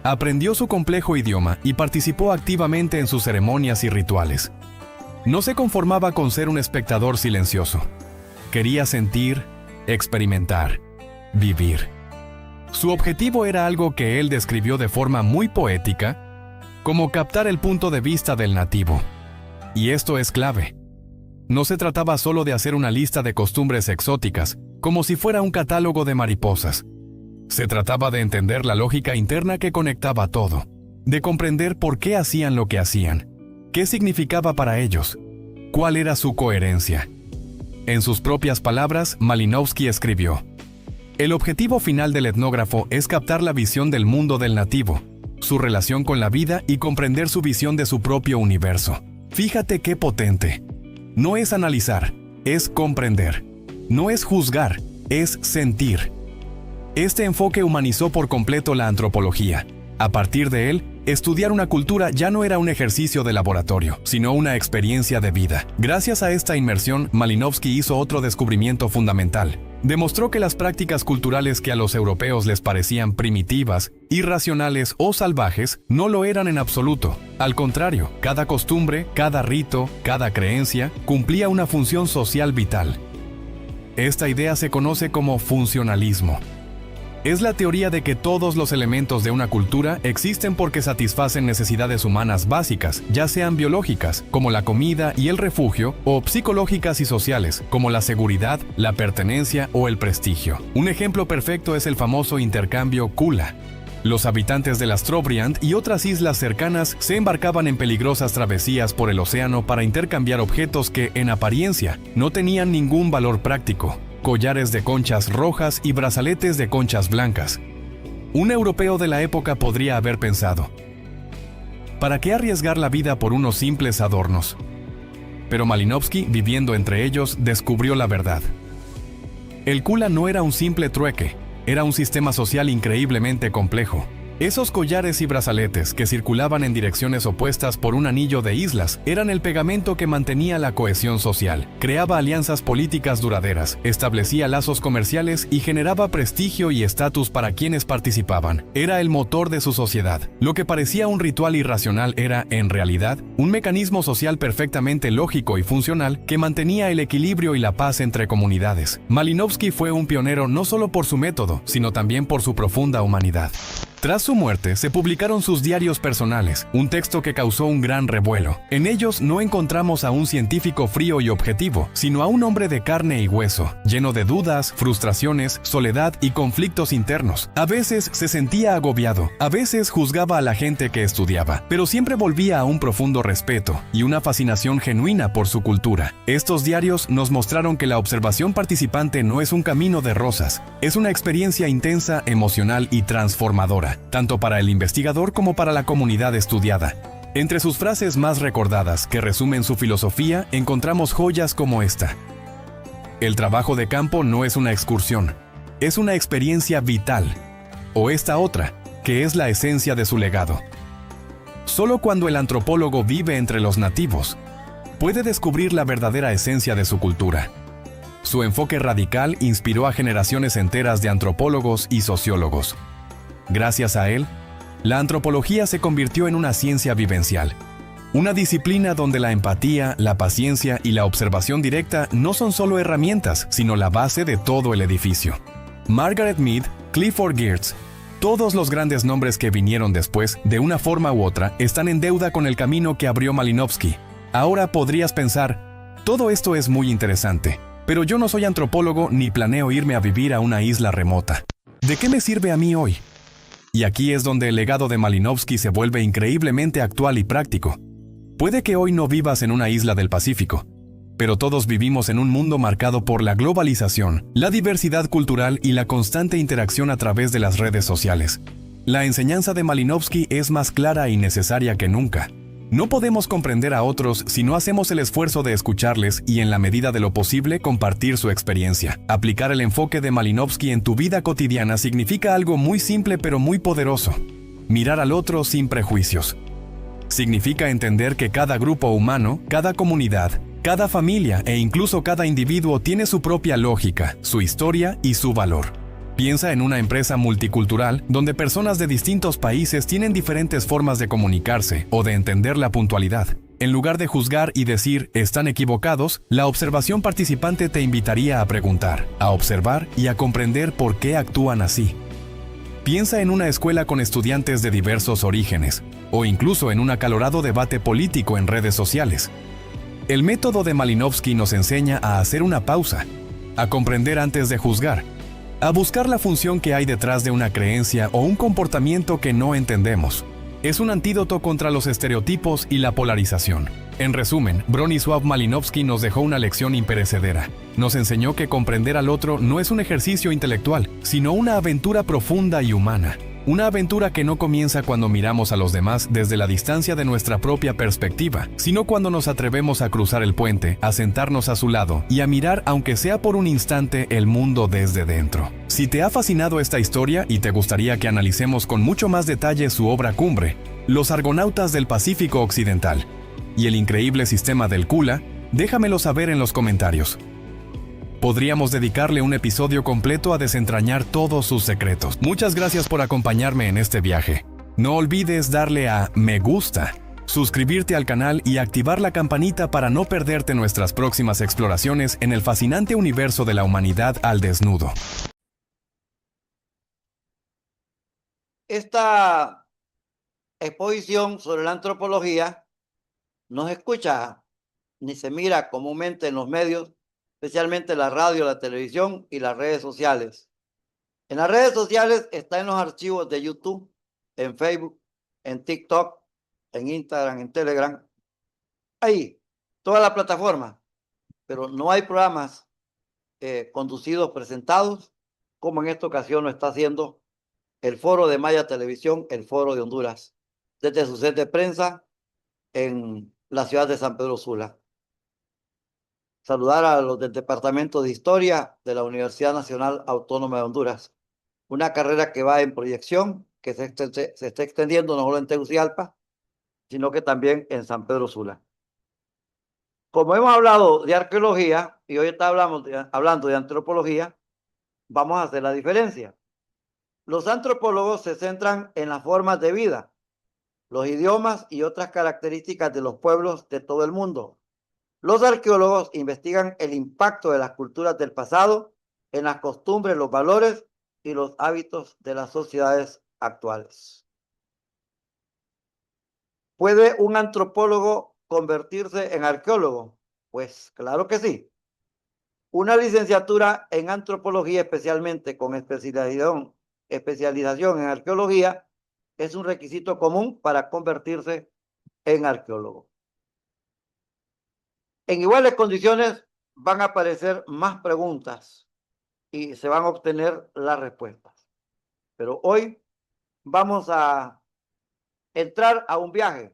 Aprendió su complejo idioma y participó activamente en sus ceremonias y rituales. No se conformaba con ser un espectador silencioso. Quería sentir, experimentar, vivir. Su objetivo era algo que él describió de forma muy poética, como captar el punto de vista del nativo. Y esto es clave. No se trataba solo de hacer una lista de costumbres exóticas, como si fuera un catálogo de mariposas. Se trataba de entender la lógica interna que conectaba todo, de comprender por qué hacían lo que hacían, qué significaba para ellos, cuál era su coherencia. En sus propias palabras, Malinowski escribió, el objetivo final del etnógrafo es captar la visión del mundo del nativo, su relación con la vida y comprender su visión de su propio universo. Fíjate qué potente. No es analizar, es comprender. No es juzgar, es sentir. Este enfoque humanizó por completo la antropología. A partir de él, estudiar una cultura ya no era un ejercicio de laboratorio, sino una experiencia de vida. Gracias a esta inmersión, Malinowski hizo otro descubrimiento fundamental. Demostró que las prácticas culturales que a los europeos les parecían primitivas, irracionales o salvajes, no lo eran en absoluto. Al contrario, cada costumbre, cada rito, cada creencia, cumplía una función social vital. Esta idea se conoce como funcionalismo. Es la teoría de que todos los elementos de una cultura existen porque satisfacen necesidades humanas básicas, ya sean biológicas, como la comida y el refugio, o psicológicas y sociales, como la seguridad, la pertenencia o el prestigio. Un ejemplo perfecto es el famoso intercambio Kula. Los habitantes de las Trobriand y otras islas cercanas se embarcaban en peligrosas travesías por el océano para intercambiar objetos que, en apariencia, no tenían ningún valor práctico. Collares de conchas rojas y brazaletes de conchas blancas. Un europeo de la época podría haber pensado, ¿para qué arriesgar la vida por unos simples adornos? Pero Malinowski, viviendo entre ellos, descubrió la verdad. El Kula no era un simple trueque, era un sistema social increíblemente complejo. Esos collares y brazaletes que circulaban en direcciones opuestas por un anillo de islas eran el pegamento que mantenía la cohesión social, creaba alianzas políticas duraderas, establecía lazos comerciales y generaba prestigio y estatus para quienes participaban. Era el motor de su sociedad. Lo que parecía un ritual irracional era, en realidad, un mecanismo social perfectamente lógico y funcional que mantenía el equilibrio y la paz entre comunidades. Malinowski fue un pionero no solo por su método, sino también por su profunda humanidad. Tras su muerte, se publicaron sus diarios personales, un texto que causó un gran revuelo. En ellos no encontramos a un científico frío y objetivo, sino a un hombre de carne y hueso, lleno de dudas, frustraciones, soledad y conflictos internos. A veces se sentía agobiado, a veces juzgaba a la gente que estudiaba, pero siempre volvía a un profundo respeto y una fascinación genuina por su cultura. Estos diarios nos mostraron que la observación participante no es un camino de rosas, es una experiencia intensa, emocional y transformadora, tanto para el investigador como para la comunidad estudiada. Entre sus frases más recordadas, que resumen su filosofía, encontramos joyas como esta. El trabajo de campo no es una excursión, es una experiencia vital. O esta otra, que es la esencia de su legado. Solo cuando el antropólogo vive entre los nativos, puede descubrir la verdadera esencia de su cultura. Su enfoque radical inspiró a generaciones enteras de antropólogos y sociólogos. Gracias a él, la antropología se convirtió en una ciencia vivencial, una disciplina donde la empatía, la paciencia y la observación directa no son solo herramientas, sino la base de todo el edificio. Margaret Mead, Clifford Geertz, todos los grandes nombres que vinieron después, de una forma u otra, están en deuda con el camino que abrió Malinowski. Ahora podrías pensar, todo esto es muy interesante, pero yo no soy antropólogo ni planeo irme a vivir a una isla remota. ¿De qué me sirve a mí hoy? Y aquí es donde el legado de Malinowski se vuelve increíblemente actual y práctico. Puede que hoy no vivas en una isla del Pacífico, pero todos vivimos en un mundo marcado por la globalización, la diversidad cultural y la constante interacción a través de las redes sociales. La enseñanza de Malinowski es más clara y necesaria que nunca. No podemos comprender a otros si no hacemos el esfuerzo de escucharles y, en la medida de lo posible, compartir su experiencia. Aplicar el enfoque de Malinowski en tu vida cotidiana significa algo muy simple pero muy poderoso. Mirar al otro sin prejuicios. Significa entender que cada grupo humano, cada comunidad, cada familia e incluso cada individuo tiene su propia lógica, su historia y su valor. Piensa en una empresa multicultural donde personas de distintos países tienen diferentes formas de comunicarse o de entender la puntualidad. En lugar de juzgar y decir "están equivocados", la observación participante te invitaría a preguntar, a observar y a comprender por qué actúan así. Piensa en una escuela con estudiantes de diversos orígenes, o incluso en un acalorado debate político en redes sociales. El método de Malinowski nos enseña a hacer una pausa, a comprender antes de juzgar, a buscar la función que hay detrás de una creencia o un comportamiento que no entendemos. Es un antídoto contra los estereotipos y la polarización. En resumen, Bronisław Malinowski nos dejó una lección imperecedera. Nos enseñó que comprender al otro no es un ejercicio intelectual, sino una aventura profunda y humana. Una aventura que no comienza cuando miramos a los demás desde la distancia de nuestra propia perspectiva, sino cuando nos atrevemos a cruzar el puente, a sentarnos a su lado y a mirar, aunque sea por un instante, el mundo desde dentro. Si te ha fascinado esta historia y te gustaría que analicemos con mucho más detalle su obra cumbre, Los Argonautas del Pacífico Occidental, y el increíble sistema del Kula, déjamelo saber en los comentarios. Podríamos dedicarle un episodio completo a desentrañar todos sus secretos. Muchas gracias por acompañarme en este viaje. No olvides darle a me gusta, suscribirte al canal y activar la campanita para no perderte nuestras próximas exploraciones en el fascinante universo de la humanidad al desnudo. Esta exposición sobre la antropología no se escucha ni se mira comúnmente en los medios, especialmente la radio, la televisión y las redes sociales. En las redes sociales está en los archivos de YouTube, en Facebook, en TikTok, en Instagram, en Telegram. Ahí, toda la plataforma. Pero no hay programas conducidos, presentados, como en esta ocasión lo está haciendo el Foro de Maya Televisión, el Foro de Honduras, desde su sede de prensa en la ciudad de San Pedro Sula. Saludar a los del Departamento de Historia de la Universidad Nacional Autónoma de Honduras. Una carrera que va en proyección, que se está extendiendo no solo en Tegucigalpa, sino que también en San Pedro Sula. Como hemos hablado de arqueología y hoy hablando de antropología, vamos a hacer la diferencia. Los antropólogos se centran en las formas de vida, los idiomas y otras características de los pueblos de todo el mundo. Los arqueólogos investigan el impacto de las culturas del pasado en las costumbres, los valores y los hábitos de las sociedades actuales. ¿Puede un antropólogo convertirse en arqueólogo? Pues claro que sí. Una licenciatura en antropología, especialmente con especialización en arqueología, es un requisito común para convertirse en arqueólogo. En iguales condiciones van a aparecer más preguntas y se van a obtener las respuestas. Pero hoy vamos a entrar a un viaje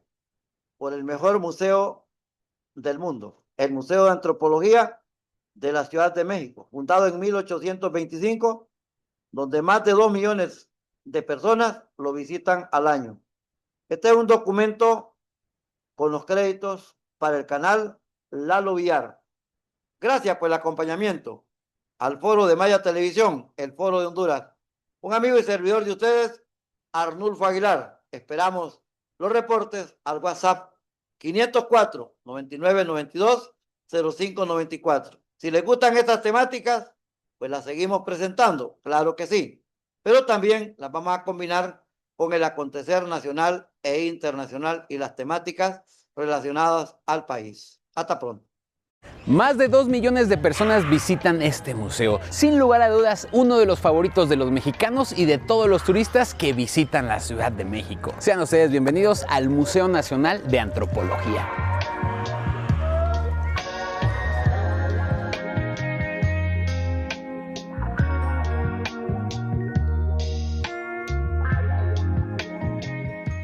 por el mejor museo del mundo, el Museo de Antropología de la Ciudad de México, fundado en 1825, donde más de 2 millones de personas lo visitan al año. Este es un documento con los créditos para el canal Lalo Villar. Gracias por el acompañamiento al foro de Maya Televisión, el foro de Honduras. Un amigo y servidor de ustedes, Arnulfo Aguilar. Esperamos los reportes al WhatsApp 504-9992-0594. Si les gustan estas temáticas, pues las seguimos presentando, claro que sí. Pero también las vamos a combinar con el acontecer nacional e internacional y las temáticas relacionadas al país. Hasta pronto. Más de 2 millones de personas visitan este museo. Sin lugar a dudas, uno de los favoritos de los mexicanos y de todos los turistas que visitan la Ciudad de México. Sean ustedes bienvenidos al Museo Nacional de Antropología.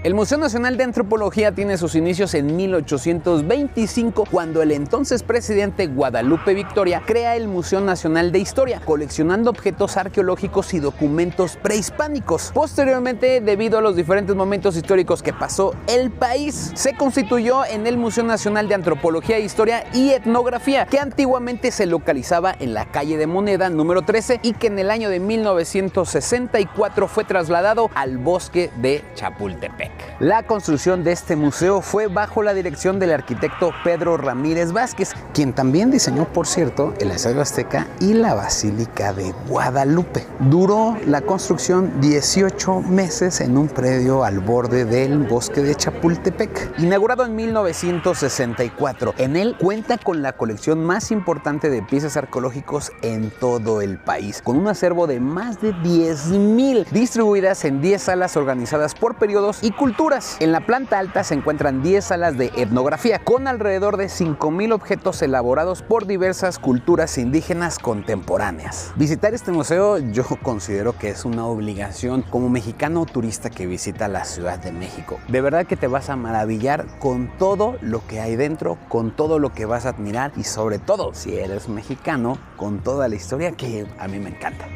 El Museo Nacional de Antropología tiene sus inicios en 1825, cuando el entonces presidente Guadalupe Victoria crea el Museo Nacional de Historia, coleccionando objetos arqueológicos y documentos prehispánicos. Posteriormente, debido a los diferentes momentos históricos que pasó el país, se constituyó en el Museo Nacional de Antropología, Historia y Etnografía, que antiguamente se localizaba en la calle de Moneda número 13 y que en el año de 1964 fue trasladado al bosque de Chapultepec. La construcción de este museo fue bajo la dirección del arquitecto Pedro Ramírez Vázquez, quien también diseñó, por cierto, el Estadio Azteca y la Basílica de Guadalupe. Duró la construcción 18 meses en un predio al borde del bosque de Chapultepec. Inaugurado en 1964, en él cuenta con la colección más importante de piezas arqueológicas en todo el país, con un acervo de más de 10,000 distribuidas en 10 salas organizadas por periodos y culturas. En la planta alta se encuentran 10 salas de etnografía con alrededor de 5,000 objetos elaborados por diversas culturas indígenas contemporáneas. Visitar este museo yo considero que es una obligación como mexicano turista que visita la Ciudad de México. De verdad que te vas a maravillar con todo lo que hay dentro, con todo lo que vas a admirar y sobre todo, si eres mexicano, con toda la historia que a mí me encanta.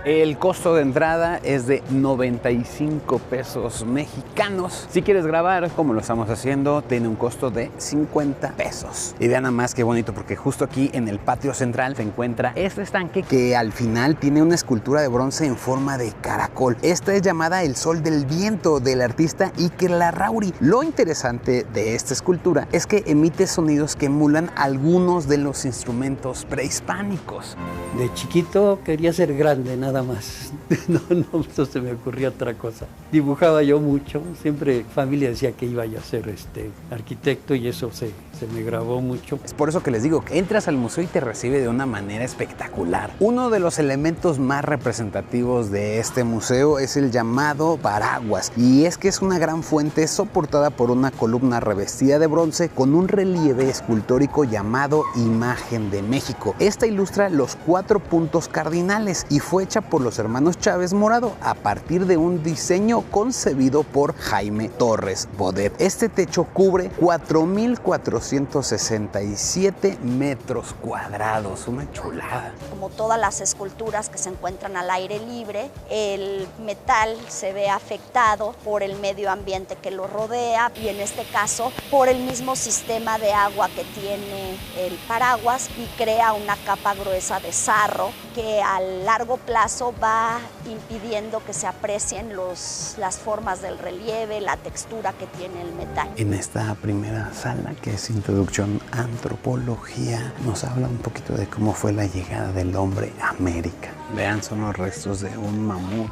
El costo de entrada es de 95 pesos mexicanos. Si quieres grabar, como lo estamos haciendo, tiene un costo de 50 pesos. Y vean nada más qué bonito, porque justo aquí en el patio central se encuentra este estanque que al final tiene una escultura de bronce en forma de caracol. Esta es llamada El Sol del Viento, del artista Iker Larrauri. Lo interesante de esta escultura es que emite sonidos que emulan algunos de los instrumentos prehispánicos. De chiquito quería ser grande, nada más. No se me ocurría otra cosa. Dibujaba yo mucho, siempre familia decía que iba yo a ser arquitecto y eso se me grabó mucho. Es por eso que les digo que entras al museo y te recibe de una manera espectacular. Uno de los elementos más representativos de este museo es el llamado paraguas, y es que es una gran fuente soportada por una columna revestida de bronce con un relieve escultórico llamado Imagen de México. Esta ilustra los 4 puntos cardinales y fue hecha por los hermanos Chávez Morado a partir de un diseño concebido por Jaime Torres Bodet. Este techo cubre 4,467 metros cuadrados, una chulada. Como todas las esculturas que se encuentran al aire libre, el metal se ve afectado por el medio ambiente que lo rodea y en este caso por el mismo sistema de agua que tiene el paraguas y crea una capa gruesa de sarro que a largo plazo va impidiendo que se aprecien las formas del relieve, la textura que tiene el metal. En esta primera sala, que es Introducción a Antropología, nos habla un poquito de cómo fue la llegada del hombre a América. Vean, son los restos de un mamut,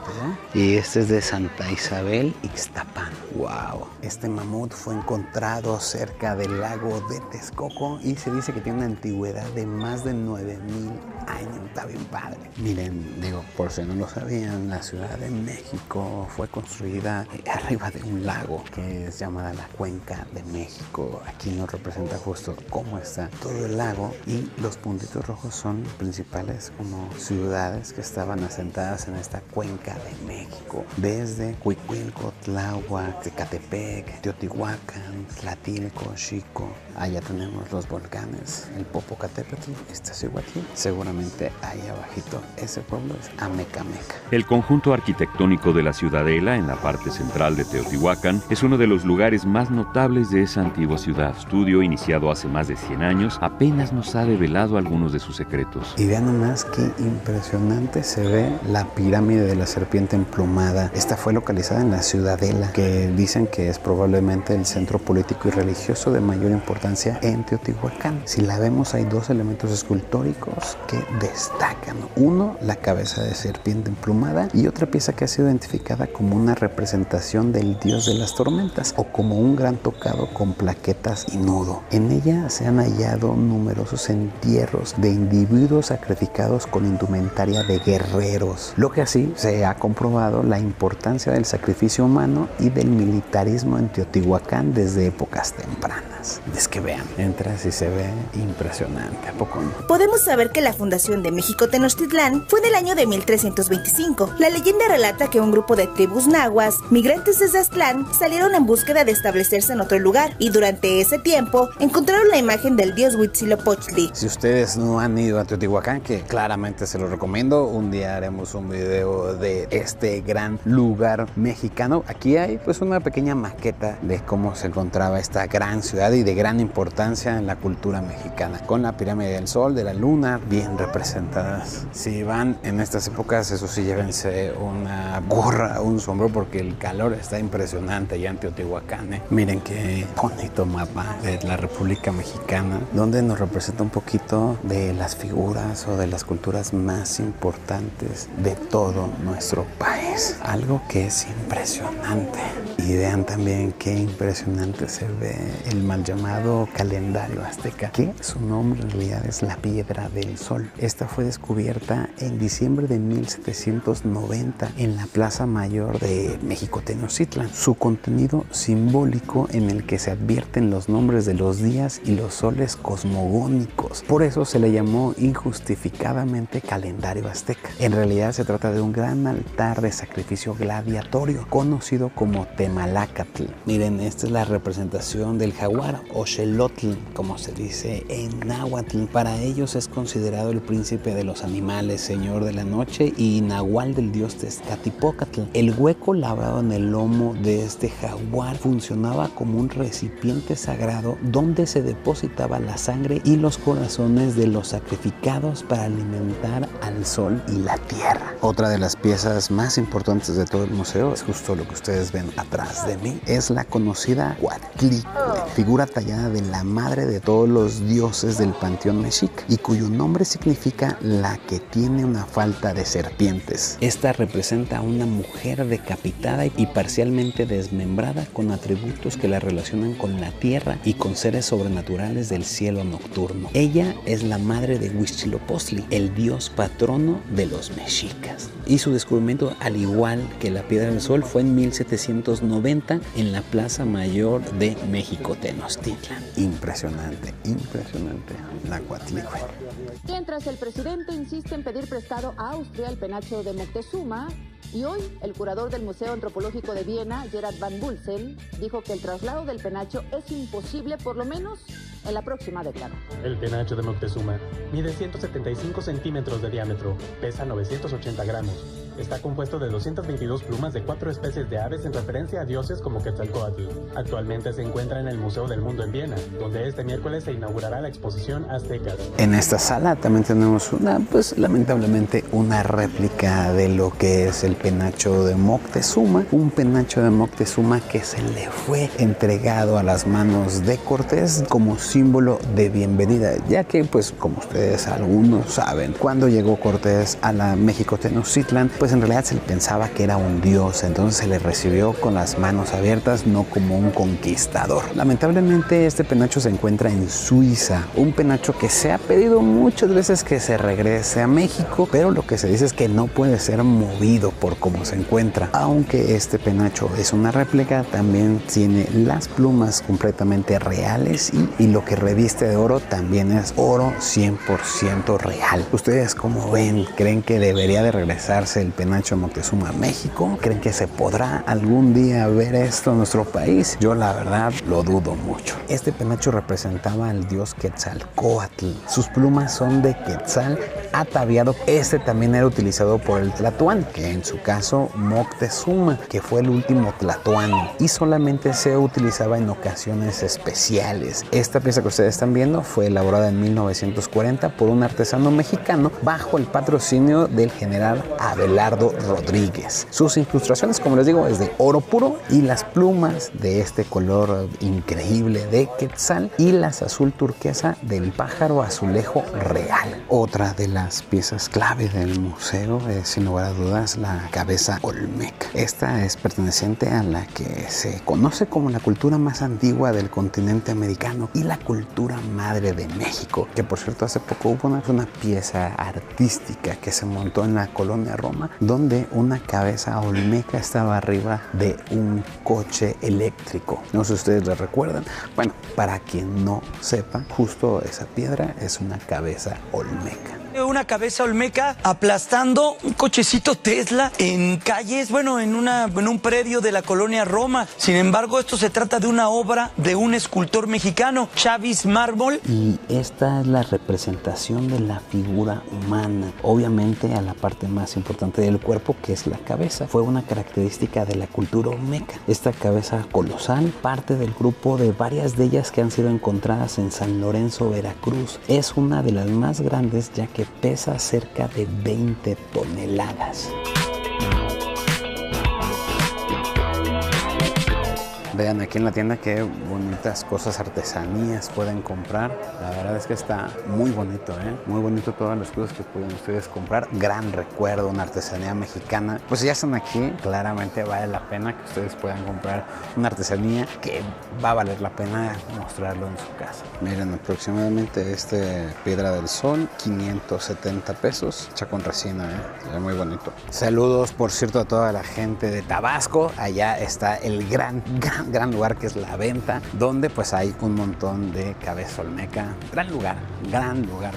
y este es de Santa Isabel, Ixtapan. ¡Wow! Este mamut fue encontrado cerca del lago de Texcoco y se dice que tiene una antigüedad de más de 9,000 años. Está bien padre. Miren, digo, por si no lo sabían, la Ciudad de México fue construida arriba de un lago que es llamada la Cuenca de México. Aquí nos representa justo cómo está todo el lago y los puntitos rojos son principales como ciudades comunidades que estaban asentadas en esta cuenca de México, desde Cuicuilco, Tláhuac, Ecatepec, Teotihuacán, Tlatilco, Xico. Allá tenemos los volcanes, el Popocatépetl, Iztaccíhuatl. Seguramente ahí abajito, ese pueblo es Amecameca. El conjunto arquitectónico de la Ciudadela, en la parte central de Teotihuacán, es uno de los lugares más notables de esa antigua ciudad. Estudio iniciado hace más de 100 años, apenas nos ha develado algunos de sus secretos. Y vean nomás qué impresionante se ve la pirámide de la serpiente emplumada. Esta fue localizada en la Ciudadela, que dicen que es probablemente el centro político y religioso de mayor importancia en Teotihuacán. Si la vemos, hay dos elementos escultóricos que destacan. Uno, la cabeza de serpiente emplumada, y otra pieza que ha sido identificada como una representación del dios de las tormentas o como un gran tocado con plaquetas y nudo. En ella se han hallado numerosos entierros de individuos sacrificados con indumentaria de guerreros, lo que así se ha comprobado la importancia del sacrificio humano y del militarismo en Teotihuacán desde épocas tempranas. Es que vean, entras y se ve impresionante, ¿a poco no? Podemos saber que la fundación de México Tenochtitlán fue en el año de 1325. La leyenda relata que un grupo de tribus nahuas, migrantes desde Aztlán, salieron en búsqueda de establecerse en otro lugar y durante ese tiempo encontraron la imagen del dios Huitzilopochtli. Si ustedes no han ido a Teotihuacán, que claramente se lo recomiendo, un día haremos un video de este gran lugar mexicano. Aquí hay pues una pequeña maqueta de cómo se encontraba esta gran ciudad y de gran importancia en la cultura mexicana, con la pirámide del Sol, de la Luna, bien representadas. Si van en estas épocas, eso sí, llévense una gorra, un sombrero, porque el calor está impresionante allá en Teotihuacán, ¿eh? Miren qué bonito mapa de la República Mexicana, donde nos representa un poquito de las figuras o de las culturas más importantes de todo nuestro país. Algo que es impresionante. Y vean también qué impresionante se ve el mal llamado calendario azteca, que su nombre en realidad es la Piedra del Sol. Esta fue descubierta en diciembre de 1790 en la Plaza Mayor de México Tenochtitlan. Su contenido simbólico en el que se advierten los nombres de los días y los soles cosmogónicos. Por eso se le llamó injustificadamente calendario azteca. En realidad se trata de un gran altar de sacrificio gladiatorio conocido como Temalacatl. Miren, esta es la representación del jaguar o xelotl, como se dice en náhuatl. Para ellos es considerado el príncipe de los animales, señor de la noche y nahual del dios Tezcatipócatl. El hueco labrado en el lomo de este jaguar funcionaba como un recipiente sagrado donde se depositaba la sangre y los corazones de los sacrificados para alimentar al sol y la tierra. Otra de las piezas más importantes de todo el museo es justo lo que ustedes ven atrás de mí. Es la conocida Huatlicle, figura tallada de la madre de todos los dioses del panteón mexica y cuyo nombre significa la que tiene una falta de serpientes. Esta representa a una mujer decapitada y parcialmente desmembrada con atributos que la relacionan con la tierra y con seres sobrenaturales del cielo nocturno. Ella es la madre de Huitzilopochtli, el dios patrono de los mexicas. Y su descubrimiento, al igual que la Piedra del Sol, fue en 1790 en la Plaza Mayor de México Tenochtitlan. Impresionante, impresionante la Huatlicle. Mientras el presidente insiste en pedir prestado a Austria el penacho de Moctezuma, y hoy el curador del Museo Antropológico de Viena, Gerard Van Bulsen, dijo que el traslado del penacho es imposible, por lo menos en la próxima década. El penacho de Moctezuma mide 175 centímetros de diámetro, pesa 980 gramos. Está compuesto de 222 plumas de 4 especies de aves en referencia a dioses como Quetzalcóatl. Actualmente se encuentra en el Museo del Mundo en Viena, donde este miércoles se inaugurará la exposición Aztecas. En esta sala también tenemos lamentablemente una réplica de lo que es el penacho de Moctezuma. Un penacho de Moctezuma que se le fue entregado a las manos de Cortés como símbolo de bienvenida, ya que, como ustedes algunos saben, cuando llegó Cortés a la México Tenochtitlan, pues en realidad se le pensaba que era un dios, entonces se le recibió con las manos abiertas, no como un conquistador. Lamentablemente este penacho se encuentra en Suiza, un penacho que se ha pedido muchas veces que se regrese a México, pero lo que se dice es que no puede ser movido por cómo se encuentra. Aunque este penacho es una réplica, también tiene las plumas completamente reales y lo que reviste de oro también es oro 100% real. ¿Ustedes cómo ven? ¿Creen que debería de regresarse el penacho de Moctezuma a México? ¿Creen que se podrá algún día ver esto en nuestro país? Yo la verdad lo dudo mucho. Este penacho representaba al dios Quetzalcóatl. Sus plumas son de quetzal ataviado. Este también era utilizado por el tlatoani, que en su caso Moctezuma, que fue el último tlatoani, y solamente se utilizaba en ocasiones especiales. Esta pieza que ustedes están viendo fue elaborada en 1940 por un artesano mexicano bajo el patrocinio del general Abelardo Rodríguez. Sus incrustaciones, como les digo, es de oro puro y las plumas de este color increíble de quetzal y las azul turquesa del pájaro azulejo real. Otra de las piezas clave del museo es sin lugar a dudas la cabeza olmeca. Esta es perteneciente a la que se conoce como la cultura más antigua del continente americano y la cultura madre de México, que por cierto hace poco hubo una pieza artística que se montó en la colonia Roma donde una cabeza olmeca estaba arriba de un coche eléctrico. No sé si ustedes lo recuerdan. Bueno, para quien no sepa, justo esa piedra es una cabeza olmeca. Una cabeza olmeca aplastando un cochecito Tesla en calles, en un predio de la colonia Roma. Sin embargo, esto se trata de una obra de un escultor mexicano, Chavis Mármol. Y esta es la representación de la figura humana, obviamente a la parte más importante del cuerpo, que es la cabeza. Fue una característica de la cultura olmeca. Esta cabeza colosal, parte del grupo de varias de ellas que han sido encontradas en San Lorenzo, Veracruz. Es una de las más grandes, ya que pesa cerca de 20 toneladas. Vean aquí en la tienda qué bonitas cosas, artesanías pueden comprar. La verdad es que está muy bonito, muy bonito todas las cosas que pueden ustedes comprar. Gran recuerdo, una artesanía mexicana. Pues si ya están aquí, claramente vale la pena que ustedes puedan comprar una artesanía que va a valer la pena mostrarlo en su casa. Miren, aproximadamente piedra del sol, 570 pesos, hecha con resina, se ve muy bonito. Saludos, por cierto, a toda la gente de Tabasco. Allá está el gran lugar que es La Venta, donde pues hay un montón de cabeza olmeca. Gran lugar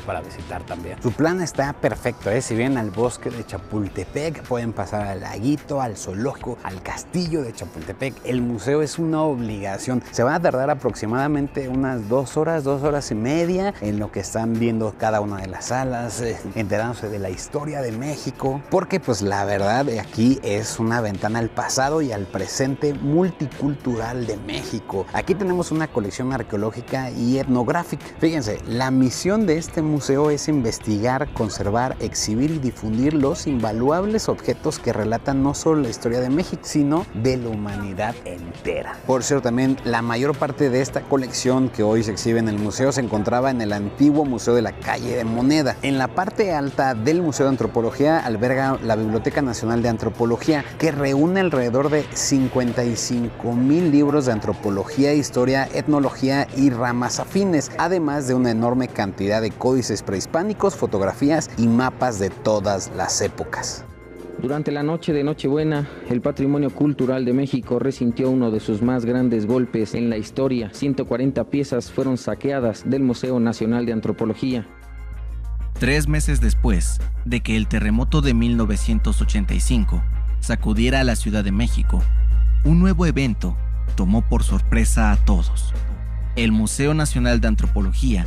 para visitar también. Su plan está perfecto, si vienen al bosque de Chapultepec, pueden pasar al laguito, al zoológico, al castillo de Chapultepec. El museo es una obligación. Se van a tardar aproximadamente unas 2 horas y media en lo que están viendo cada una de las salas, enterándose de la historia de México, porque pues la verdad aquí es una ventana al pasado y al presente multicultural de México. Aquí tenemos una colección arqueológica y etnográfica. Fíjense, la misión de este museo es investigar, conservar, exhibir y difundir los invaluables objetos que relatan no solo la historia de México, sino de la humanidad entera. Por cierto, también la mayor parte de esta colección que hoy se exhibe en el museo se encontraba en el antiguo Museo de la Calle de Moneda. En la parte alta del Museo de Antropología alberga la Biblioteca Nacional de Antropología, que reúne alrededor de 55,000 libros de antropología, historia, etnología y ramas afines, además de una enorme cantidad de códices prehispánicos, fotografías y mapas de todas las épocas. Durante la noche de Nochebuena, el patrimonio cultural de México resintió uno de sus más grandes golpes en la historia. 140 piezas fueron saqueadas del Museo Nacional de Antropología. 3 meses después de que el terremoto de 1985 sacudiera a la Ciudad de México, un nuevo evento tomó por sorpresa a todos. El Museo Nacional de Antropología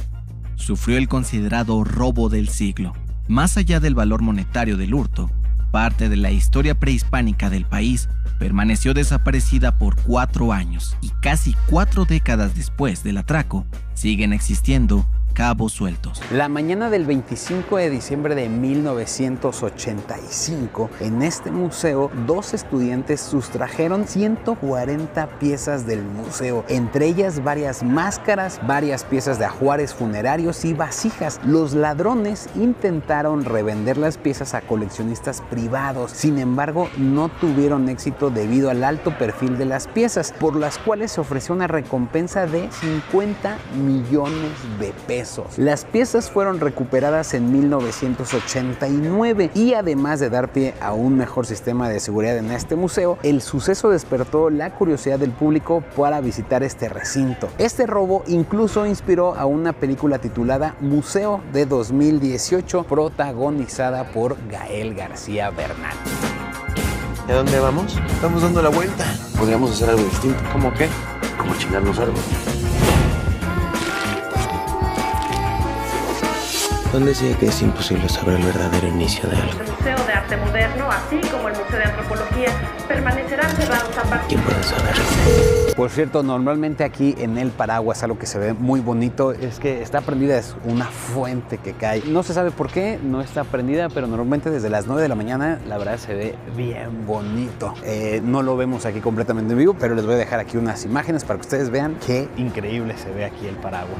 sufrió el considerado robo del siglo. Más allá del valor monetario del hurto, parte de la historia prehispánica del país permaneció desaparecida por 4 años y casi 4 décadas después del atraco, siguen existiendo cabos sueltos. La mañana del 25 de diciembre de 1985, en este museo, 2 estudiantes sustrajeron 140 piezas del museo, entre ellas varias máscaras, varias piezas de ajuares funerarios y vasijas. Los ladrones intentaron revender las piezas a coleccionistas privados, sin embargo, no tuvieron éxito debido al alto perfil de las piezas, por las cuales se ofreció una recompensa de 50 millones de pesos. Las piezas fueron recuperadas en 1989 y además de dar pie a un mejor sistema de seguridad en este museo, el suceso despertó la curiosidad del público para visitar este recinto. Este robo incluso inspiró a una película titulada Museo de 2018, protagonizada por Gael García Bernal. ¿A dónde vamos? Estamos dando la vuelta. Podríamos hacer algo distinto. ¿Cómo qué? Como chingarnos algo. ¿Dónde decía que es imposible saber el verdadero inicio de algo? El Museo de Arte Moderno, así como el Museo de Antropología, permanecerán cerrados a partir... ¿Quién puede saber? Por cierto, normalmente aquí en el paraguas algo que se ve muy bonito es que está prendida, es una fuente que cae. No se sabe por qué no está prendida, pero normalmente desde las 9 de la mañana la verdad se ve bien bonito. No lo vemos aquí completamente en vivo, pero les voy a dejar aquí unas imágenes para que ustedes vean qué increíble se ve aquí el paraguas.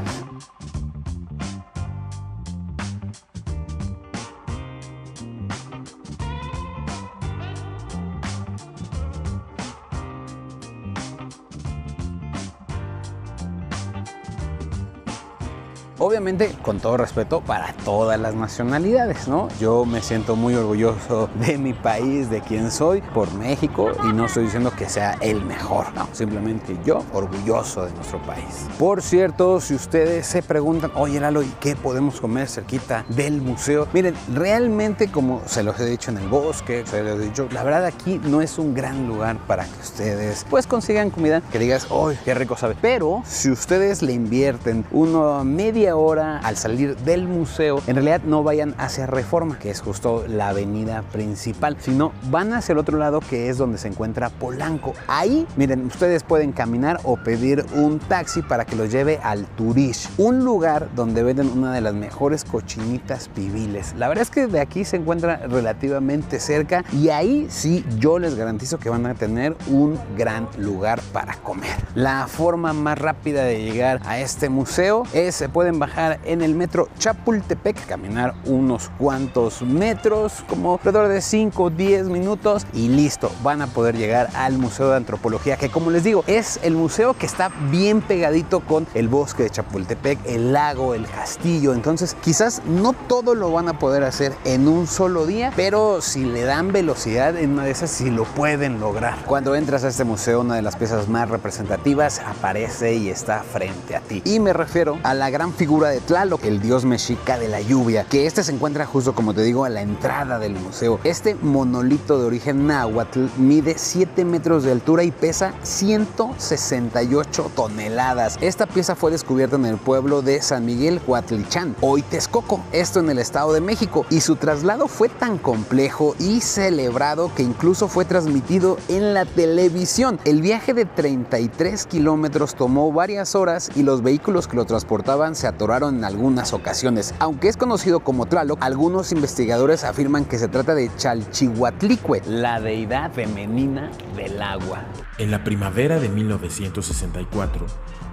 Obviamente, con todo respeto para todas las nacionalidades, ¿no? Yo me siento muy orgulloso de mi país, de quién soy, por México, y no estoy diciendo que sea el mejor, no, simplemente yo orgulloso de nuestro país. Por cierto, si ustedes se preguntan, oye Lalo, ¿y qué podemos comer cerquita del museo? Miren, realmente, como se los he dicho en el bosque, se los he dicho, la verdad aquí no es un gran lugar para que ustedes pues consigan comida que digas, ¡ay, qué rico sabe! Pero si ustedes le invierten una media hora al salir del museo, en realidad no vayan hacia Reforma, que es justo la avenida principal, sino van hacia el otro lado, que es donde se encuentra Polanco. Ahí, miren, ustedes pueden caminar o pedir un taxi para que los lleve al Turish, un lugar donde venden una de las mejores cochinitas pibiles. La verdad es que de aquí se encuentra relativamente cerca y ahí sí yo les garantizo que van a tener un gran lugar para comer. La forma más rápida de llegar a este museo es, se pueden bajar en el metro Chapultepec, caminar unos cuantos metros, como alrededor de 5 o 10 minutos y listo, van a poder llegar al Museo de Antropología, que como les digo, es el museo que está bien pegadito con el bosque de Chapultepec, el lago, el castillo. Entonces quizás no todo lo van a poder hacer en un solo día, pero si le dan velocidad, en una de esas sí lo pueden lograr. Cuando entras a este museo, una de las piezas más representativas aparece y está frente a ti, y me refiero a la gran figura de Tlaloc, el dios mexica de la lluvia, que este se encuentra justo, como te digo, a la entrada del museo. Este monolito de origen náhuatl mide 7 metros de altura y pesa 168 toneladas. Esta pieza fue descubierta en el pueblo de San Miguel Coatlichán, hoy Texcoco, esto en el Estado de México, y su traslado fue tan complejo y celebrado que incluso fue transmitido en la televisión. El viaje de 33 kilómetros tomó varias horas y los vehículos que lo transportaban se atoraron en algunas ocasiones. Aunque es conocido como Tlaloc, algunos investigadores afirman que se trata de Chalchihuatlicue, la deidad femenina del agua. En la primavera de 1964,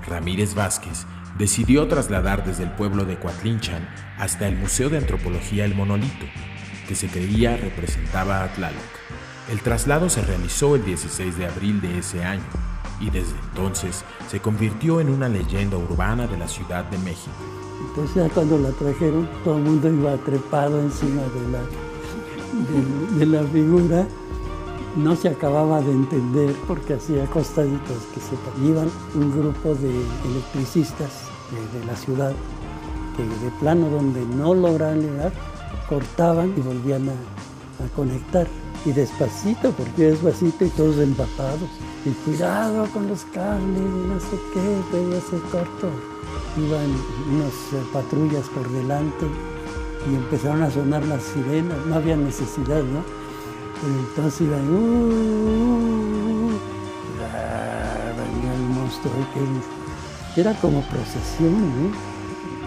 Ramírez Vázquez decidió trasladar desde el pueblo de Coatlinchan hasta el Museo de Antropología el monolito, que se creía representaba a Tlaloc. El traslado se realizó el 16 de abril de ese año y desde entonces se convirtió en una leyenda urbana de la Ciudad de México. Entonces ya cuando la trajeron, todo el mundo iba trepado encima de la figura. No se acababa de entender porque hacía costaditos que se iban un grupo de electricistas de la ciudad que de plano donde no lograban llegar, cortaban y volvían a conectar. Y despacito, porque despacito y todos empapados. Y cuidado con los cables, no sé qué, podía ser corto. Iban unas patrullas por delante y empezaron a sonar las sirenas, no había necesidad, ¿no? Pero entonces iban, venía el monstruo, que era como procesión, ¿no?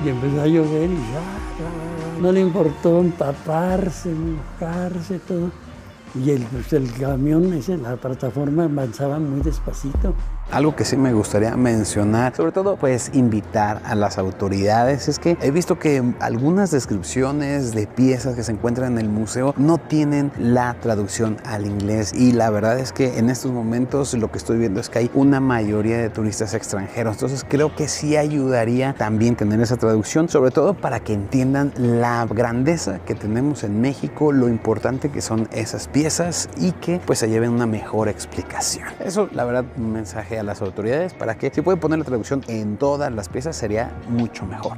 Y empezó a llover y no le importó empaparse, mojarse, todo. Y el camión, la plataforma avanzaba muy despacito. Algo que sí me gustaría mencionar, sobre todo pues invitar a las autoridades, es que he visto que algunas descripciones de piezas que se encuentran en el museo no tienen la traducción al inglés, y la verdad es que en estos momentos lo que estoy viendo es que hay una mayoría de turistas extranjeros, entonces creo que sí ayudaría también tener esa traducción, sobre todo para que entiendan la grandeza que tenemos en México, lo importante que son esas piezas y que pues se lleven una mejor explicación. Eso, la verdad, un mensaje a las autoridades para que si pueden poner la traducción en todas las piezas sería mucho mejor.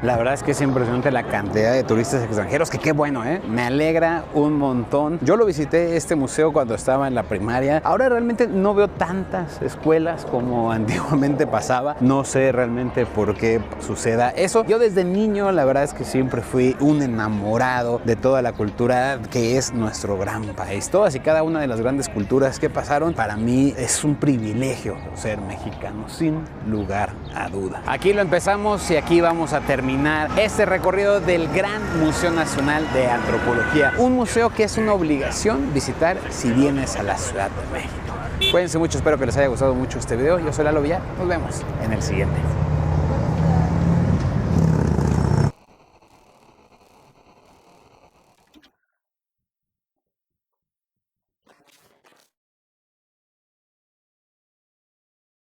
La verdad es que es impresionante la cantidad de turistas extranjeros, que qué bueno, me alegra un montón. Yo lo visité este museo cuando estaba en la primaria. Ahora realmente no veo tantas escuelas como antiguamente pasaba. No sé realmente por qué suceda eso. Yo desde niño la verdad es que siempre fui un enamorado de toda la cultura que es nuestro gran país. Todas y cada una de las grandes culturas que pasaron, para mí es un privilegio ser mexicano, sin lugar a duda. Aquí lo empezamos y aquí vamos a terminar este recorrido del Gran Museo Nacional de Antropología, un museo que es una obligación visitar si vienes a la Ciudad de México. Cuídense mucho, espero que les haya gustado mucho este video. Yo soy Lalo Villar, nos vemos en el siguiente.